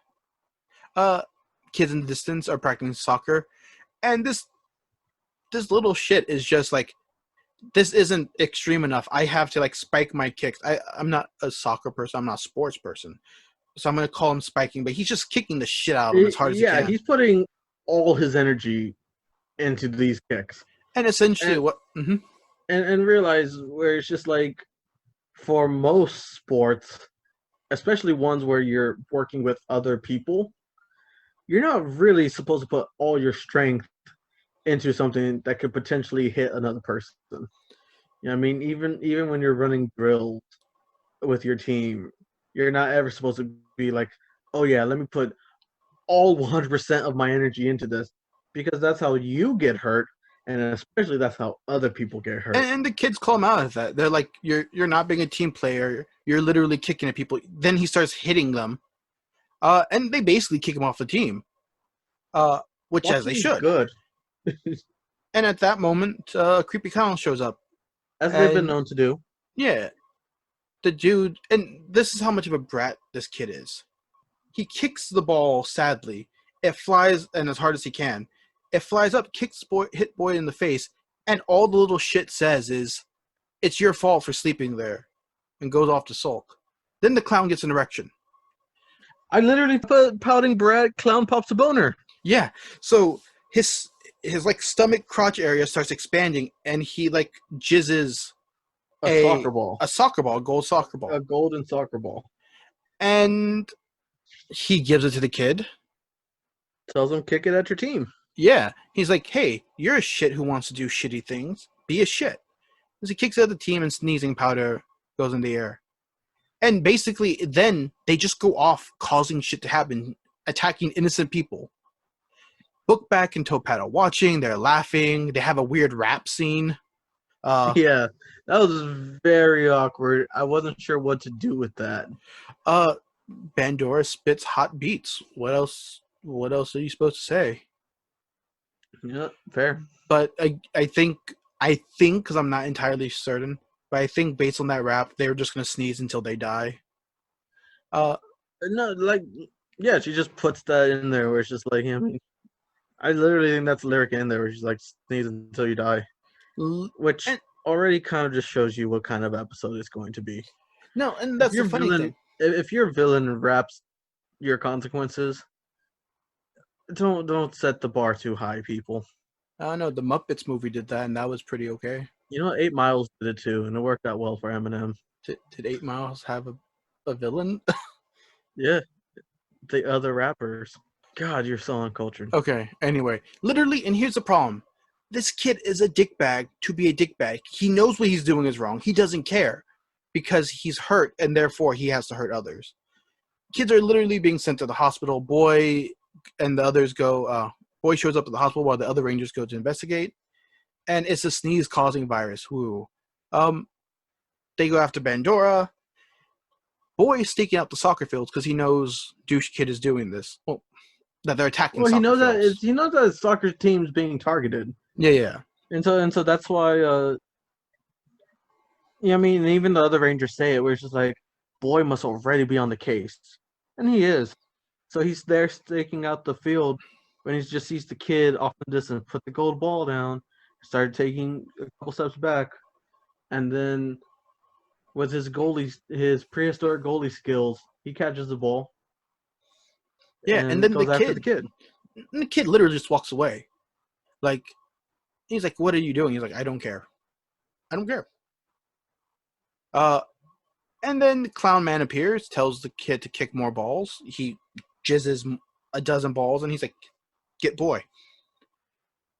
Kids in the distance are practicing soccer. And this little shit is just like, this isn't extreme enough. I have to like spike my kicks. I'm not a soccer person. I'm not a sports person. So I'm going to call him spiking, but he's just kicking the shit out of him as hard as he can. He's putting all his energy into these kicks. And essentially and realize where it's just like for most sports, especially ones where you're working with other people, you're not really supposed to put all your strength into something that could potentially hit another person. You know what I mean? Even when you're running drills with your team, you're not ever supposed to be like, oh yeah, let me put all 100% of my energy into this, because that's how you get hurt, and especially that's how other people get hurt. And the kids call him out of that. They're like, you're not being a team player. You're literally kicking at people. Then he starts hitting them. And they basically kick him off the team. Which as they should. Good. And at that moment, Creepy Clown shows up. As they've been known to do. Yeah. The dude, and this is how much of a brat this kid is. He kicks the ball sadly. It flies, and as hard as he can. It flies up, hit Boy in the face, and all the little shit says is, it's your fault for sleeping there, and goes off to sulk. Then the clown gets an erection. I literally put pouting brat, clown pops a boner. Yeah, so his like stomach crotch area starts expanding, and he like jizzes a soccer ball, a gold soccer ball, a golden soccer ball, and he gives it to the kid. Tells him, kick it at your team. Yeah, he's like, hey, you're a shit who wants to do shitty things. Be a shit. As he kicks out the team and sneezing powder goes in the air. And basically, then they just go off causing shit to happen, attacking innocent people. Bookback and Toppat are watching, they're laughing, they have a weird rap scene. Yeah, that was very awkward. I wasn't sure what to do with that. Bandora spits hot beats. What else are you supposed to say? Yeah, fair. But I think, because I'm not entirely certain, but I think based on that rap, they were just going to sneeze until they die. No, like, yeah, she just puts that in there where it's just like, I mean, I literally think that's the lyric in there where she's like, sneeze until you die. Which already kind of just shows you what kind of episode it's going to be. No, and that's the funny thing. If your villain raps your consequences, don't set the bar too high, people. I don't know, the Muppets movie did that, and that was pretty okay. You know, 8 Miles did it too, and it worked out well for Eminem. Did 8 Miles have a villain? Yeah, the other rappers. God, you're so uncultured. Okay, anyway. Literally, and here's the problem. This kid is a dickbag to be a dickbag. He knows what he's doing is wrong. He doesn't care because he's hurt, and therefore he has to hurt others. Kids are literally being sent to the hospital. Boy and the others go... Boy shows up at the hospital while the other Rangers go to investigate. And it's a sneeze-causing virus. Woo. They go after Bandora. Boy is staking out the soccer fields because he knows Douche Kid is doing this. Well, that they're attacking. Well, he knows that his soccer team's being targeted. Yeah. And so that's why. Yeah, I mean, even the other Rangers say it, where it's just like, Boy must already be on the case, and he is. So he's there staking out the field when he just sees the kid off in the distance, put the gold ball down, started taking a couple steps back, and then with his prehistoric goalie skills, he catches the ball. Yeah, and then goes after the kid. And the kid literally just walks away. Like, he's like, "What are you doing?" He's like, "I don't care. I don't care." And then Clown Man appears, tells the kid to kick more balls. He jizzes a dozen balls, and he's like, "Get Boy."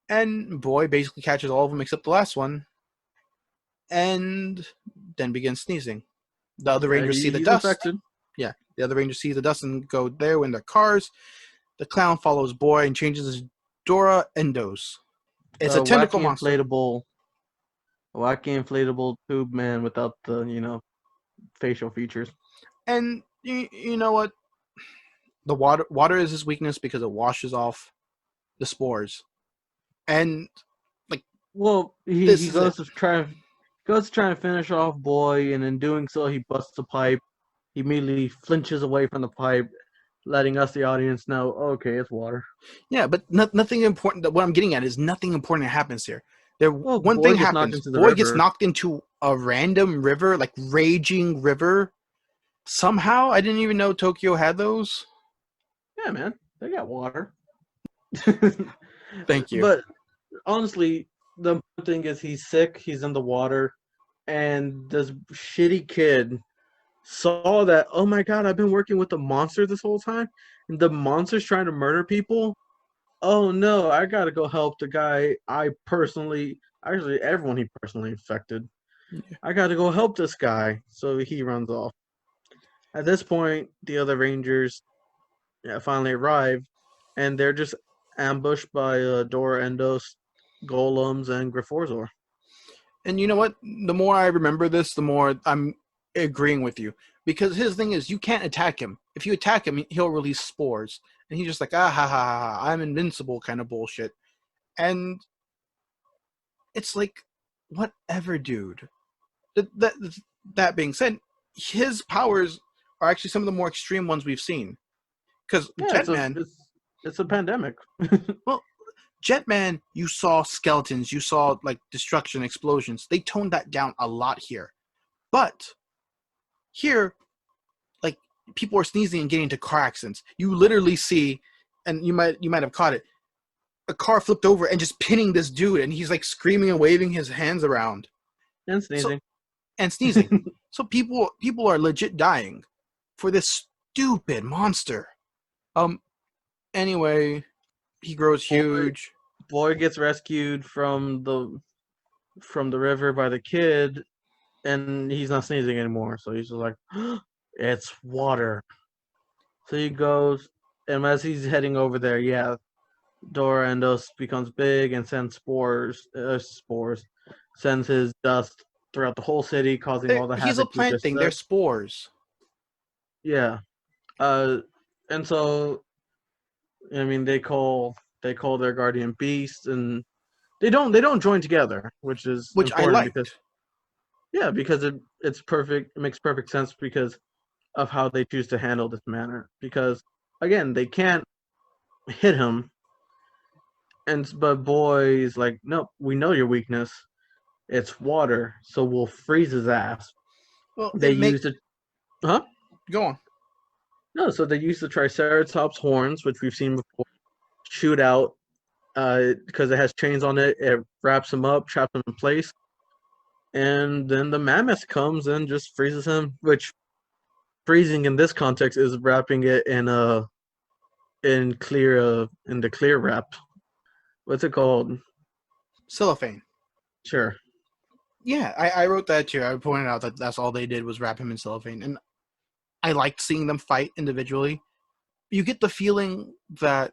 And Boy basically catches all of them except the last one, and then begins sneezing. The other Rangers see the dust. Infected. Yeah, the other Rangers see the dust and go there in their cars. The clown follows Boy and changes his Dora Endos. It's a tentacle monster. Wacky inflatable tube man without the, facial features. And you know what? The water is his weakness because it washes off the spores. And he goes to try and finish off Boy, and in doing so, he busts a pipe. He immediately flinches away from the pipe, letting us, the audience, know, okay, it's water. Yeah, but nothing important. What I'm getting at is nothing important happens here. One thing happens. Boy gets knocked into a random river, like raging river. Somehow, I didn't even know Tokyo had those. Yeah, man, they got water. Thank you. But honestly, the thing is, he's sick. He's in the water, and this shitty kid saw that. Oh my god, I've been working with the monster this whole time, and the monster's trying to murder people. Oh no, I gotta go help the guy everyone he personally infected. Yeah. I gotta go help this guy. So he runs off. At this point, the other Rangers finally arrive, and they're just ambushed by Dora Endos, Golems, and Grifforzor. And you know what? The more I remember this, the more I'm agreeing with you. Because his thing is, you can't attack him. If you attack him, he'll release spores. And he's just like, ha ha ha, I'm invincible kind of bullshit. And it's like, whatever, dude. That being said, his powers are actually some of the more extreme ones we've seen. Because Jetman... It's a pandemic. Well, Jetman, you saw skeletons, you saw, destruction, explosions. They toned that down a lot here. But here, people are sneezing and getting into car accidents. You literally see, and you might have caught it, a car flipped over and just pinning this dude, and he's screaming and waving his hands around. And sneezing. So people are legit dying for this stupid monster. Anyway, he grows huge. Boy gets rescued from from the river by the kid, and he's not sneezing anymore. So he's just like, it's water. So he goes, and as he's heading over there, yeah, Dora Endos becomes big and sends spores, sends his dust throughout the whole city, causing all the He's a havoc you plant just thing. said. They're spores. Yeah. And so I mean they call their guardian beast, and they don't join together, which is Which I important liked. because because it's perfect. It makes perfect sense because of how they choose to handle this manner. Because again, they can't hit him, but boy's like, no, we know your weakness. It's water, so we'll freeze his ass. Well, They use it, huh? Go on. No, so they use the Triceratops horns, which we've seen before, shoot out because it has chains on it. It wraps him up, traps him in place, and then the mammoth comes and just freezes him. Which freezing in this context is wrapping it in in the clear wrap. What's it called? Cellophane. Sure. Yeah, I wrote that too. I pointed out that that's all they did was wrap him in cellophane, and I liked seeing them fight individually. You get the feeling that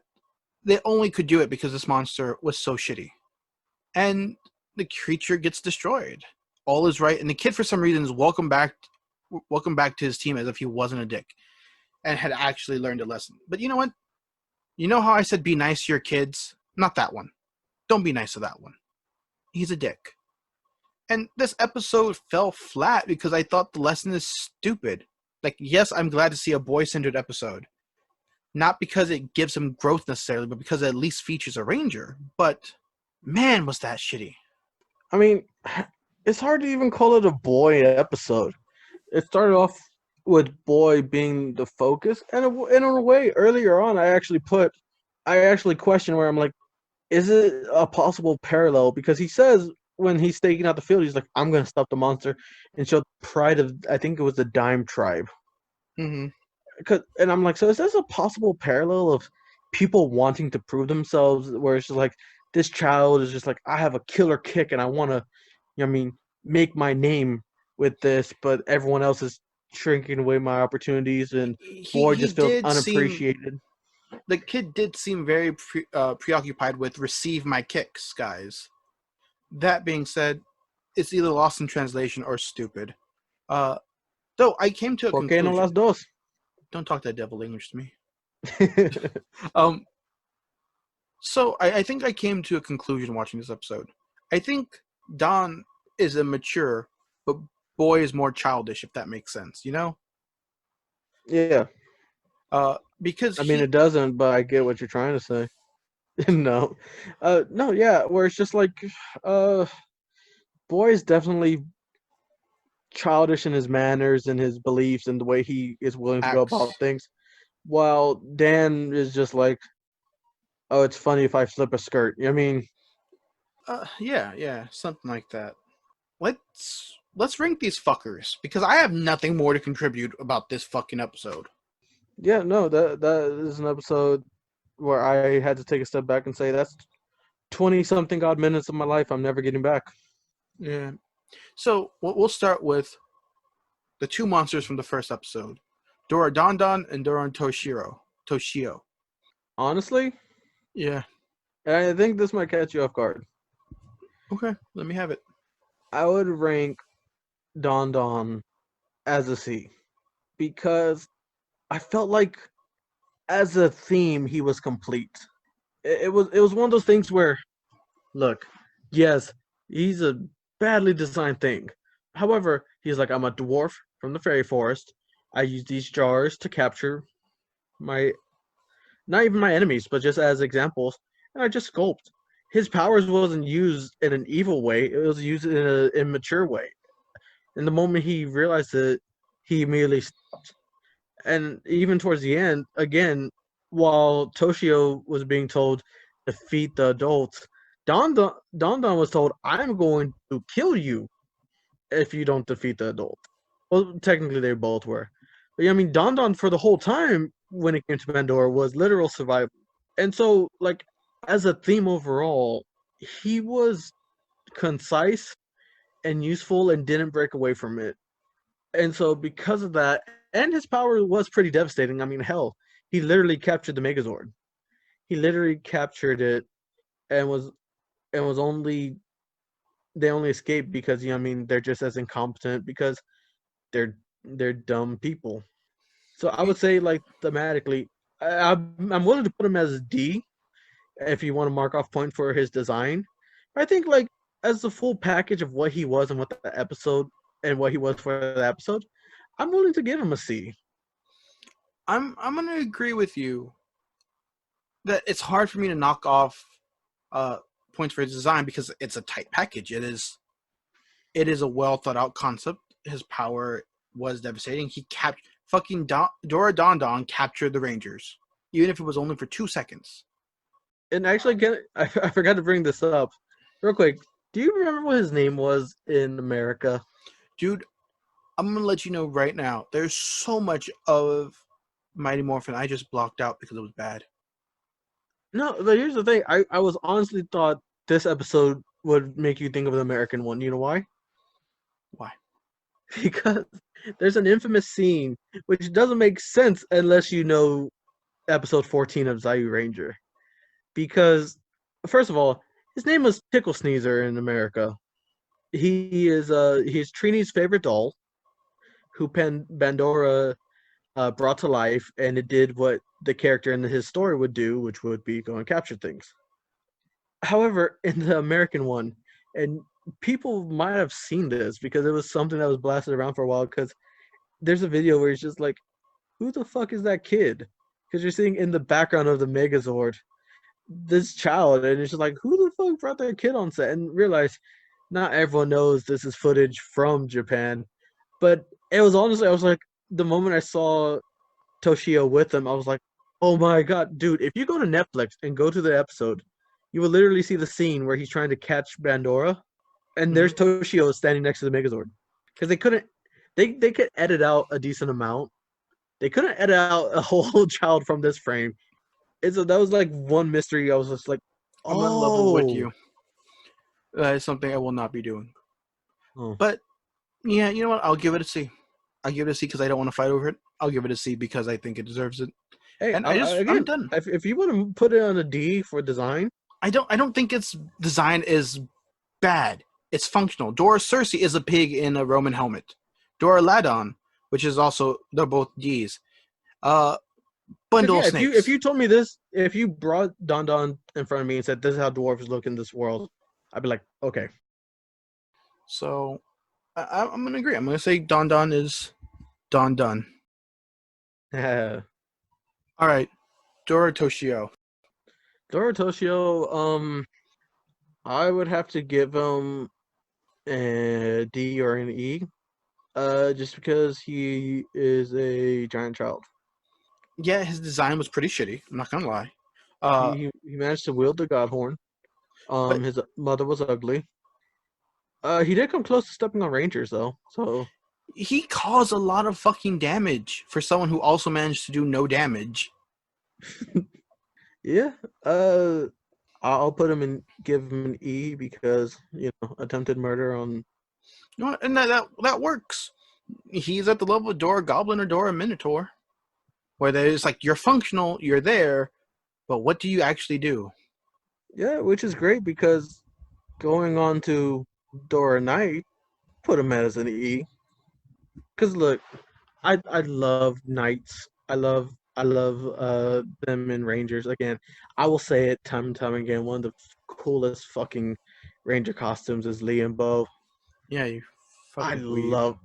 they only could do it because this monster was so shitty, and the creature gets destroyed. All is right, and the kid for some reason is welcome back to his team as if he wasn't a dick and had actually learned a lesson. But you know what? You know how I said be nice to your kids? Not that one. Don't be nice to that one. He's a dick. And this episode fell flat because I thought the lesson is stupid. Like, yes, I'm glad to see a boy-centered episode. Not because it gives him growth necessarily, but because it at least features a ranger. But, man, was that shitty. I mean, it's hard to even call it a boy episode. It started off with boy being the focus, and in a way, earlier on, I actually questioned where I'm like, is it a possible parallel? Because he says when he's staking out the field, he's like, I'm going to stop the monster and show the pride of, I think it was the Dime tribe. Mm-hmm. And I'm like, so is this a possible parallel of people wanting to prove themselves, where it's just like, this child is just like, I have a killer kick and I want to, make my name with this, but everyone else is shrinking away my opportunities, and boy He just feels did unappreciated. the kid did seem very preoccupied with receive my kicks, guys. That being said, it's either lost in translation or stupid. Though I came to a ¿Por qué no las conclusion. dos? Don't talk that devil English to me. So I think I came to a conclusion watching this episode. I think Don is immature, but Boy is more childish, if that makes sense, you know? Yeah. Because It doesn't, but I get what you're trying to say. No. No, yeah, where it's just like, Boy is definitely childish in his manners and his beliefs and the way he is willing to go about things, while Dan is just like, oh, it's funny if I flip a skirt. yeah, something like that. Let's rank these fuckers, because I have nothing more to contribute about this fucking episode. Yeah, no, that is an episode where I had to take a step back and say that's 20-something odd minutes of my life I'm never getting back. Yeah. So we'll start with the two monsters from the first episode, Dora Don and Dora Toshio. Honestly? Yeah. And I think this might catch you off guard. Okay, let me have it. I would rank Don as a C, because I felt like as a theme he was complete. It was one of those things where, look, yes, he's a badly designed thing. However, he's like, I'm a dwarf from the fairy forest. I use these jars to capture not even my enemies, but just as examples, and I just sculpt. His powers wasn't used in an evil way; it was used in an immature way. And the moment he realized it, he immediately stopped. And even towards the end, again, while Toshio was being told defeat the adults, Don was told, "I'm going to kill you if you don't defeat the adult." Well, technically they both were, but Don for the whole time when it came to Pandora was literal survival. And so, like, as a theme overall, he was concise and useful and didn't break away from it. And so because of that, and his power was pretty devastating. I mean, hell, he literally captured the Megazord. He literally captured it and was only they only escaped because I mean they're just as incompetent because they're dumb people. So I would say like thematically, I'm willing to put him as a D if you want to mark off point for his design. But I think like as the full package of what he was and what the episode and what he was for the episode, I'm willing to give him a C. I'm gonna agree with you that it's hard for me to knock off points for his design because it's a tight package. It is a well thought out concept. His power was devastating. He fucking Dora Don Don captured the Rangers, even if it was only for 2 seconds. And actually, I forgot to bring this up real quick. Do you remember what his name was in America? Dude, I'm gonna let you know right now. There's so much of Mighty Morphin I just blocked out because it was bad. No, but here's the thing. I was honestly thought this episode would make you think of the American one. You know why? Why? Because there's an infamous scene which doesn't make sense unless you know episode 14 of Zyuranger. Because first of all, his name was Pickle Sneezer in America. He's Trini's favorite doll, who Bandora brought to life, and it did what the character in his story would do, which would be go and capture things. However, in the American one, and people might have seen this because it was something that was blasted around for a while, because there's a video where he's just like, who the fuck is that kid? Because you're seeing in the background of the Megazord this child, and it's just like, who the fuck brought that kid on set? And realize not everyone knows this is footage from Japan, but it was honestly, I was like, the moment I saw Toshio with him, I was like, oh my god, dude, if you go to Netflix and go to the episode, you will literally see the scene where he's trying to catch Bandora, and there's Toshio standing next to the Megazord. Because they could edit out a decent amount. They couldn't edit out a whole child from this frame. That was like one mystery. I was just like, oh. I'm on level with you. That is something I will not be doing. Oh. But yeah, you know what? I'll give it a C. I'll give it a C because I don't want to fight over it. I'll give it a C because I think it deserves it. Hey, and again, I'm done. If you want to put it on a D for design, I don't think its design is bad. It's functional. Dora Cersei is a pig in a Roman helmet. Dora Ladon, which is also, they're both D's. Bundle yeah, snakes. If you told me this, if you brought Don Don in front of me and said this is how dwarves look in this world, I'd be like, okay. So I'm gonna agree. I'm gonna say Don Don is Don Don. All right, Dora Toshio. Dora Toshio, I would have to give him a D or an E, just because he is a giant child. Yeah, his design was pretty shitty. I'm not gonna lie. He managed to wield the God Horn. His mother was ugly. He did come close to stepping on Rangers though, so he caused a lot of fucking damage for someone who also managed to do no damage. Yeah. I'll put him in, give him an E because attempted murder on. No, and that works. He's at the level of Dora Goblin or Dora Minotaur, where there's like you're functional, you're there, but what do you actually do? Yeah, which is great because going on to Dora Knight, put him as an E. Because look, I love Knights. I love them in Rangers. Again, I will say it time and time again. One of the coolest fucking Ranger costumes is Lee and Bo. Yeah, you. I love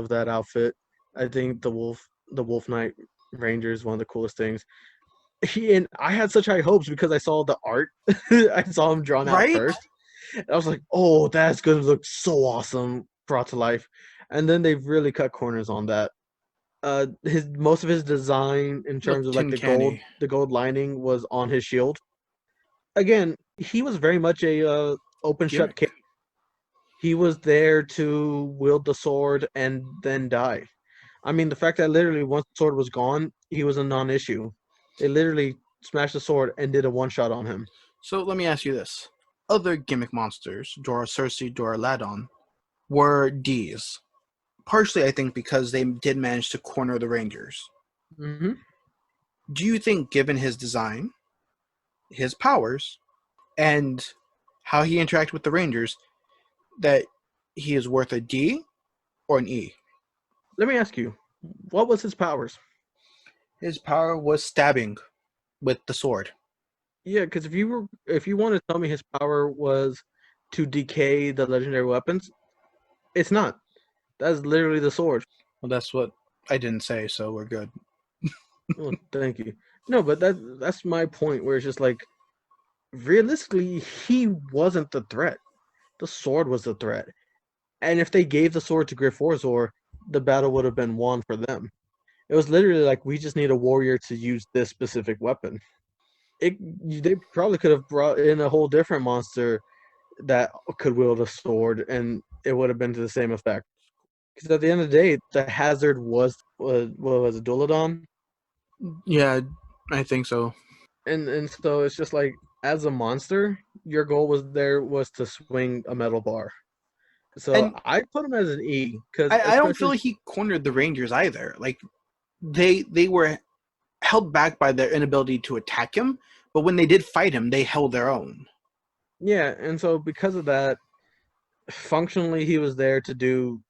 that outfit. I think the Wolf Knight Ranger is one of the coolest things. And I had such high hopes because I saw the art. I saw him drawn out first. And I was like, oh, that's going to look so awesome brought to life. And then they've really cut corners on that. Most of his design in terms of like the gold lining was on his shield. Again, he was very much a open shut case. He was there to wield the sword and then die. I mean, the fact that literally once the sword was gone, he was a non-issue. They literally smashed the sword and did a one-shot on him. So let me ask you this. other gimmick monsters, Dora Cersei, Dora Ladon, were Ds. Partially, I think, because they did manage to corner the Rangers. Mm-hmm. Do you think, given his design, his powers, and how he interacted with the Rangers, that he is worth a D or an E? Let me ask you, what was his powers? His power was stabbing with the sword. Yeah, because if you want to tell me his power was to decay the legendary weapons, it's not. That's literally the sword. Well, that's what I didn't say, so we're good. Oh, thank you. No, but that's my point. Where it's just like, realistically, he wasn't the threat. The sword was the threat. And if they gave the sword to Grifforzor, the battle would have been won for them. It was literally like, we just need a warrior to use this specific weapon. They probably could have brought in a whole different monster that could wield a sword, and it would have been to the same effect. Because at the end of the day, the hazard was what was it, Duladon? Yeah, I think so. And so it's just like, as a monster, your goal was to swing a metal bar. So And I put him as an E because I don't feel like he cornered the Rangers either. Like they were held back by their inability to attack him, but when they did fight him, they held their own. yeah, and so because of that, functionally he was there to do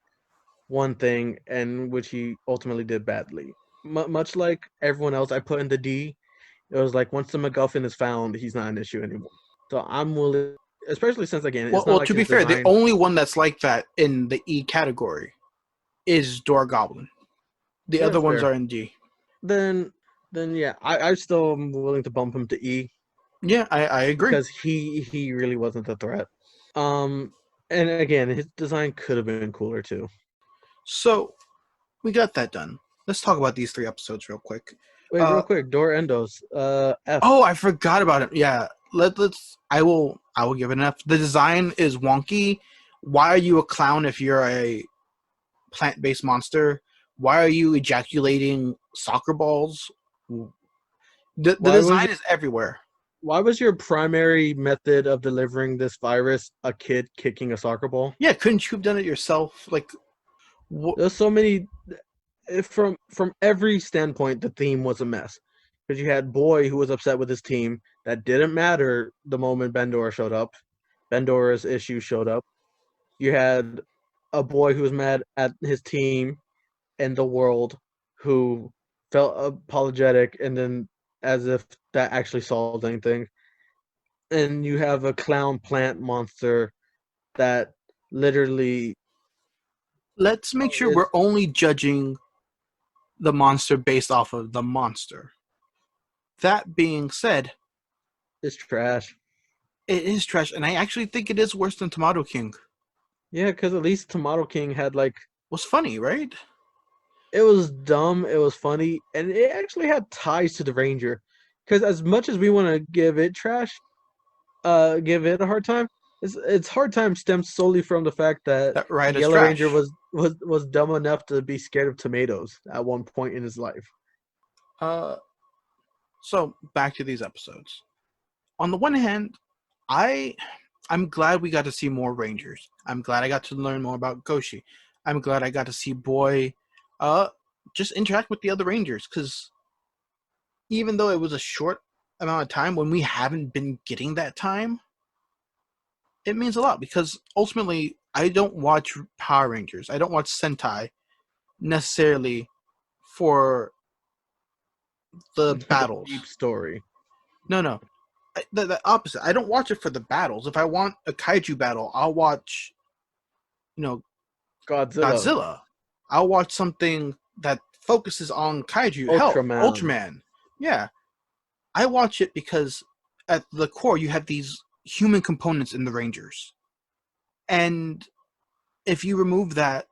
one thing, and which he ultimately did badly. Much like everyone else I put in the D, it was like, once the MacGuffin is found, he's not an issue anymore. So I'm willing, especially since, again, it's not Well, like to be his fair, the design. only one that's like that in the E category is Dora Goblin. The Yeah, other that's ones fair. are in D. Then yeah, I still am willing to bump him to E Yeah, I agree. because he really wasn't the threat. Um, and again, his design could have been cooler too. So we got that done. Let's talk about these 3 episodes real quick. Wait, real quick, Dor Endos, F. Oh, I forgot about it. Yeah, let's. I will give it an F. The design is wonky. Why are you a clown if you're a plant-based monster? Why are you ejaculating soccer balls? The Why was design is everywhere. why was your primary method of delivering this virus a kid kicking a soccer ball? Yeah, couldn't you have done it yourself? Like, There's so many. From every standpoint, the theme was a mess. Because you had Boy, who was upset with his team. That didn't matter the moment Bendora showed up. Bendora's issue showed up. You had a boy who was mad at his team and the world, who felt apologetic, and then as if that actually solved anything. And you have a clown plant monster that literally let's make sure is we're only judging the monster based off of the monster. That being said, trash. it is trash, and I actually think it is worse than Tomato King. Yeah, because at least Tomato King had like, Was funny, right? it was dumb, it was funny, and it actually had ties to the Ranger. Because as much as we want to give it trash, give it a hard time, its hard time stems solely from the fact that That ride is Yellow Ranger trash. was dumb enough to be scared of tomatoes at one point in his life. So back to these episodes. On the one hand, I'm glad we got to see more Rangers. I'm glad I got to learn more about Goshi. I'm glad I got to see Boy just interact with the other Rangers, because even though it was a short amount of time, when we haven't been getting that time, it means a lot, because ultimately I don't watch Power Rangers. I don't watch Sentai necessarily for the The battles. deep story. No. The opposite. I don't watch it for the battles. If I want a kaiju battle, I'll watch, Godzilla. I'll watch something that focuses on kaiju. Hell, Ultraman. Ultraman. Yeah. I watch it because at the core you have these human components in the Rangers. And if you remove that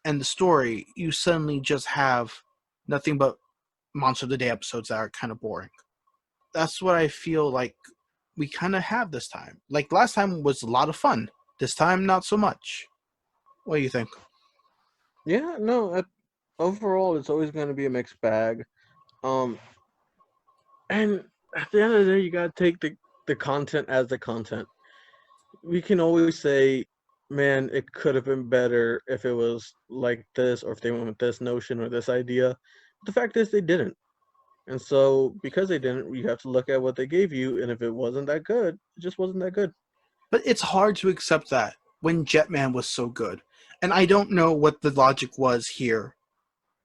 and the story, you suddenly just have nothing but Monster of the Day episodes that are kind of boring. That's what I feel like we kind of have this time. Like, last time was a lot of fun. This time, not so much. What do you think? Yeah, no. Overall, it's always going to be a mixed bag. And at the end of the day, you gotta take the content as the content. we can always say, man, it could have been better if it was like this, or if they went with this notion or this idea. The fact is, they didn't. And so, because they didn't, you have to look at what they gave you. And if it wasn't that good, it just wasn't that good. But it's hard to accept that when Jetman was so good. And I don't know what the logic was here,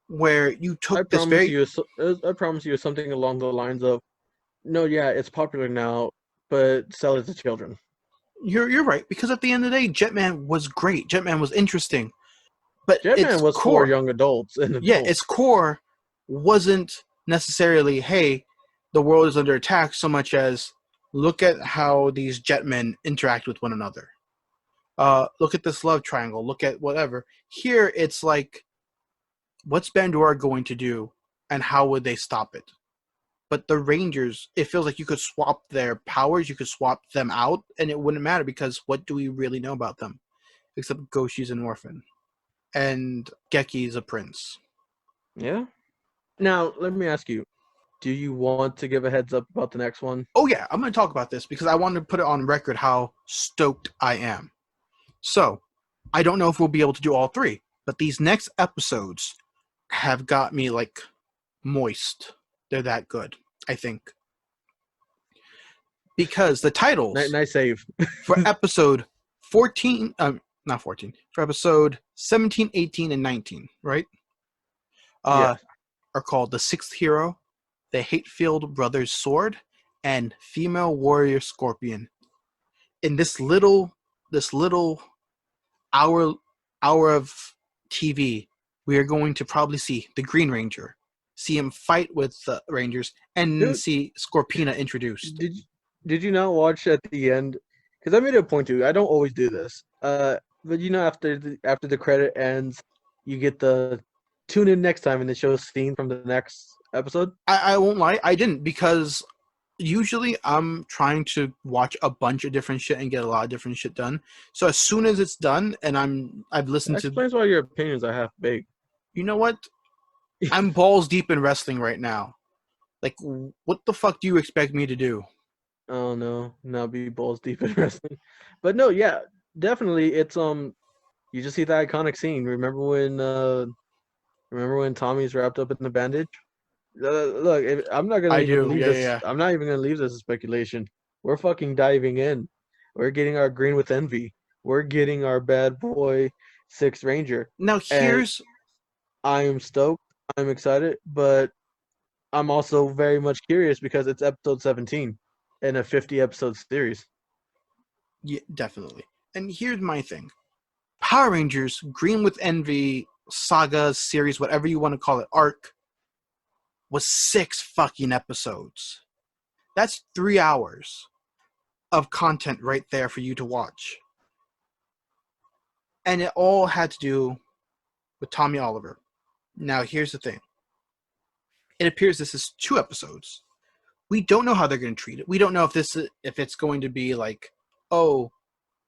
where you took this very. I promise you, something along the lines of, no, yeah, it's popular now, but sell it to children. You're right, because at the end of the day, Jetman was great. Jetman was interesting, but its Jetman was for core, young adults and adults. yeah, its core wasn't necessarily, hey, the world is under attack, so much as look at how these Jetmen interact with one another. Look at this love triangle. Look at whatever. Here, it's like, what's Bandora going to do, and how would they stop it? But the Rangers, it feels like you could swap their powers, you could swap them out, and it wouldn't matter, because what do we really know about them? Except Goshi's an orphan. And Geki's a prince. Yeah. Now, let me ask you, do you want to give a heads up about the next one? Oh yeah, I'm going to talk about this, because I want to put it on record how stoked I am. So, I don't know if we'll be able to do all three, but these next episodes have got me, like, moist. They're that good, I think. Because the titles Nice save. for episode 14, not 14, for episode 17, 18, and 19, right? Yeah. Are called The Sixth Hero, The Hate-Filled Brother's Sword, and Female Warrior Scorpion. In this little hour of TV, we are going to probably see the Green Ranger, see him fight with the Rangers, and Dude, see Scorpina introduced. Did you not watch at the end? Because I made it a point to. I don't always do this. But after the credit ends, you get the tune in next time, and it shows scene from the next episode. I won't lie, I didn't, because usually I'm trying to watch a bunch of different shit and get a lot of different shit done. So as soon as it's done and I've listened That to, explains why your opinions are half baked. you know what? I'm balls deep in wrestling right now. Like, what the fuck do you expect me to do? Oh no, now be balls deep in wrestling. But no, yeah, definitely. It's you just see the iconic scene. Remember when Tommy's wrapped up in the bandage? Look, I'm not gonna I even do, leave yeah, this. yeah. I'm not even gonna leave this as speculation. We're fucking diving in. We're getting our green with envy. We're getting our bad boy Sixth Ranger. Now And here's I am stoked. I'm excited, but I'm also very much curious because it's episode 17 in a 50 episode series. yeah, definitely. And here's my thing. Power Rangers Green with Envy saga series, whatever you want to call it, arc, was 6 fucking episodes. That's 3 hours of content right there for you to watch. And it all had to do with Tommy Oliver. Now, here's the thing. It appears this is 2 episodes. We don't know how they're going to treat it. We don't know if it's going to be like, oh,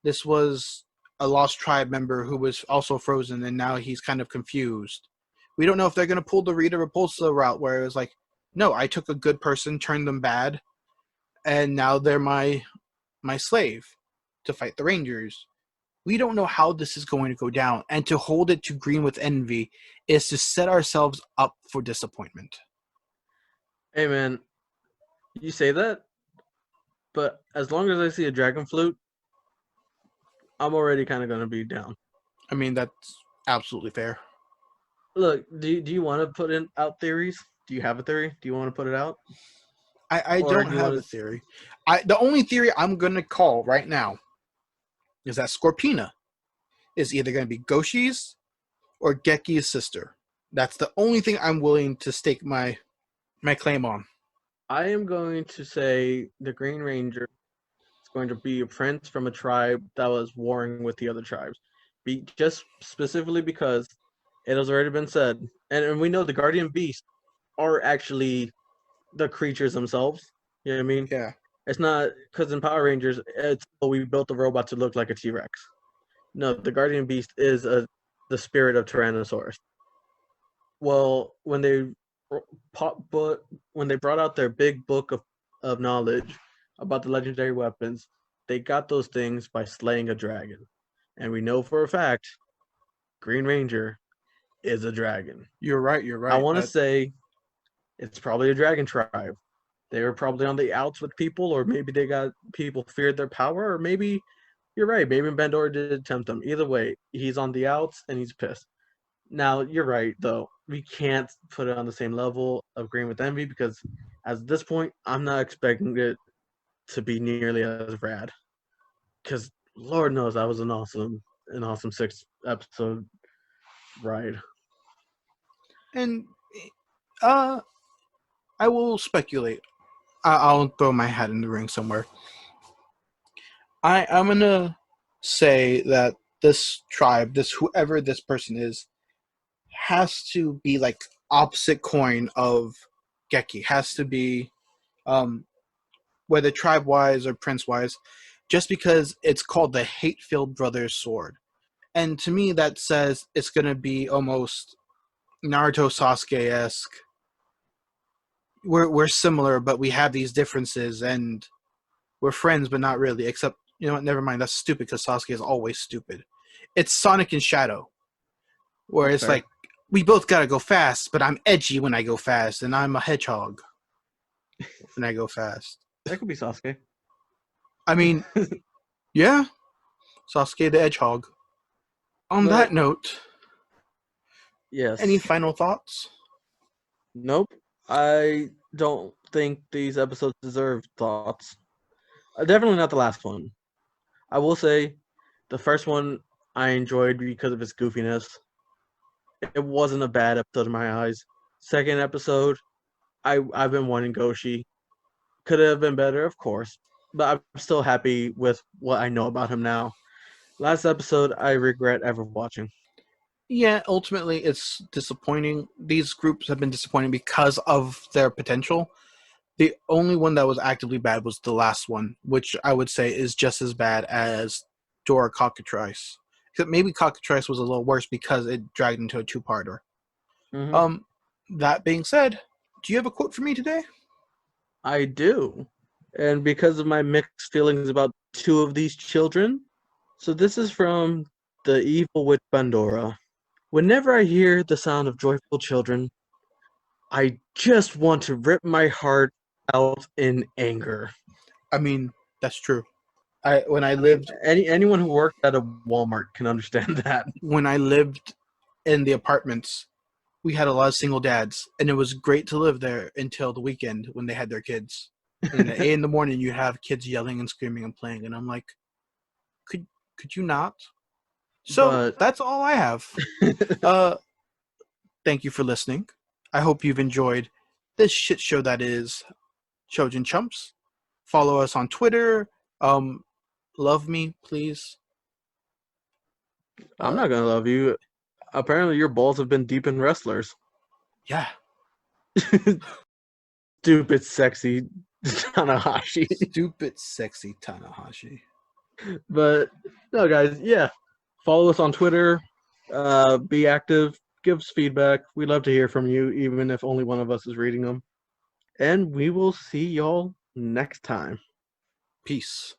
this was a Lost Tribe member who was also frozen and now he's kind of confused. We don't know if they're going to pull the Rita Repulsa route where it was like, no, I took a good person, turned them bad, and now they're my slave to fight the Rangers. We don't know how this is going to go down, and to hold it to Green with Envy is to set ourselves up for disappointment. Hey man, you say that, but as long as I see a dragon flute, I'm already kind of gonna be down. I mean, that's absolutely fair. Look, do you want to put in out theories? Do you have a theory? Do you want to put it out? I Or don't do you have wanna a theory. The only theory I'm going to call right now is that Scorpina is either going to be Goshi's or Geki's sister. That's the only thing I'm willing to stake my claim on. I am going to say the Green Ranger is going to be a prince from a tribe that was warring with the other tribes. Just specifically because it has already been said, and we know the Guardian Beasts are actually the creatures themselves. You know what I mean? Yeah. It's not because in Power Rangers, it's we built the robot to look like a T-Rex. No, the Guardian Beast is the spirit of Tyrannosaurus. Well, when they brought out their big book of knowledge about the legendary weapons, they got those things by slaying a dragon. And we know for a fact Green Ranger is a dragon. You're right. You're right. I want to say it's probably a dragon tribe. They were probably on the outs with people, or maybe they got people feared their power, or maybe you're right. Maybe Bandora did tempt him. Either way, he's on the outs and he's pissed. Now you're right though. We can't put it on the same level of Green with Envy because at this point, I'm not expecting it to be nearly as rad. Because Lord knows that was an awesome 6 episode ride. And I will speculate. I'll throw my hat in the ring somewhere. I'm gonna say that this tribe, this whoever this person is, has to be like opposite coin of Geki. Has to be, whether tribe wise or prince wise, just because it's called the Hate-Filled Brothers Sword, and to me that says it's gonna be almost Naruto Sasuke-esque. We're similar, but we have these differences, and we're friends, but not really. Except, you know what? Never mind. That's stupid because Sasuke is always stupid. It's Sonic and Shadow, where it's like we both gotta go fast, but I'm edgy when I go fast, and I'm a hedgehog when I go fast. That could be Sasuke. I mean, yeah, Sasuke the Hedgehog. On that note, yes. any final thoughts? Nope. I don't think these episodes deserve thoughts. Definitely not the last one. I will say the first one I enjoyed because of its goofiness. It wasn't a bad episode in my eyes. Second episode, I've been wanting Goshi. Could have been better, of course, but I'm still happy with what I know about him now. Last episode, I regret ever watching. Yeah, ultimately it's disappointing. These groups have been disappointing because of their potential. The only one that was actively bad was the last one, which I would say is just as bad as Dora Cockatrice. Except maybe Cockatrice was a little worse because it dragged into a two-parter. That being said, do you have a quote for me today? I do. And because of my mixed feelings about two of these children, so this is from the evil witch Pandora. Whenever I hear the sound of joyful children, I just want to rip my heart out in anger. I mean, that's true. When I lived anyone who worked at a Walmart can understand that. When I lived in the apartments, we had a lot of single dads, and it was great to live there until the weekend when they had their kids. And at 8 in the morning, you have kids yelling and screaming and playing, and I'm like, could you not? So that's all I have. Thank you for listening. I hope you've enjoyed this shit show that is Chojin Chumps. Follow us on Twitter. Love me, please. I'm not gonna love you. Apparently, your balls have been deep in wrestlers. Yeah. Stupid, sexy Tanahashi. Stupid, sexy Tanahashi. But no, guys, yeah. Follow us on Twitter. Be active. Give us feedback. We'd love to hear from you, even if only one of us is reading them. And we will see y'all next time. Peace.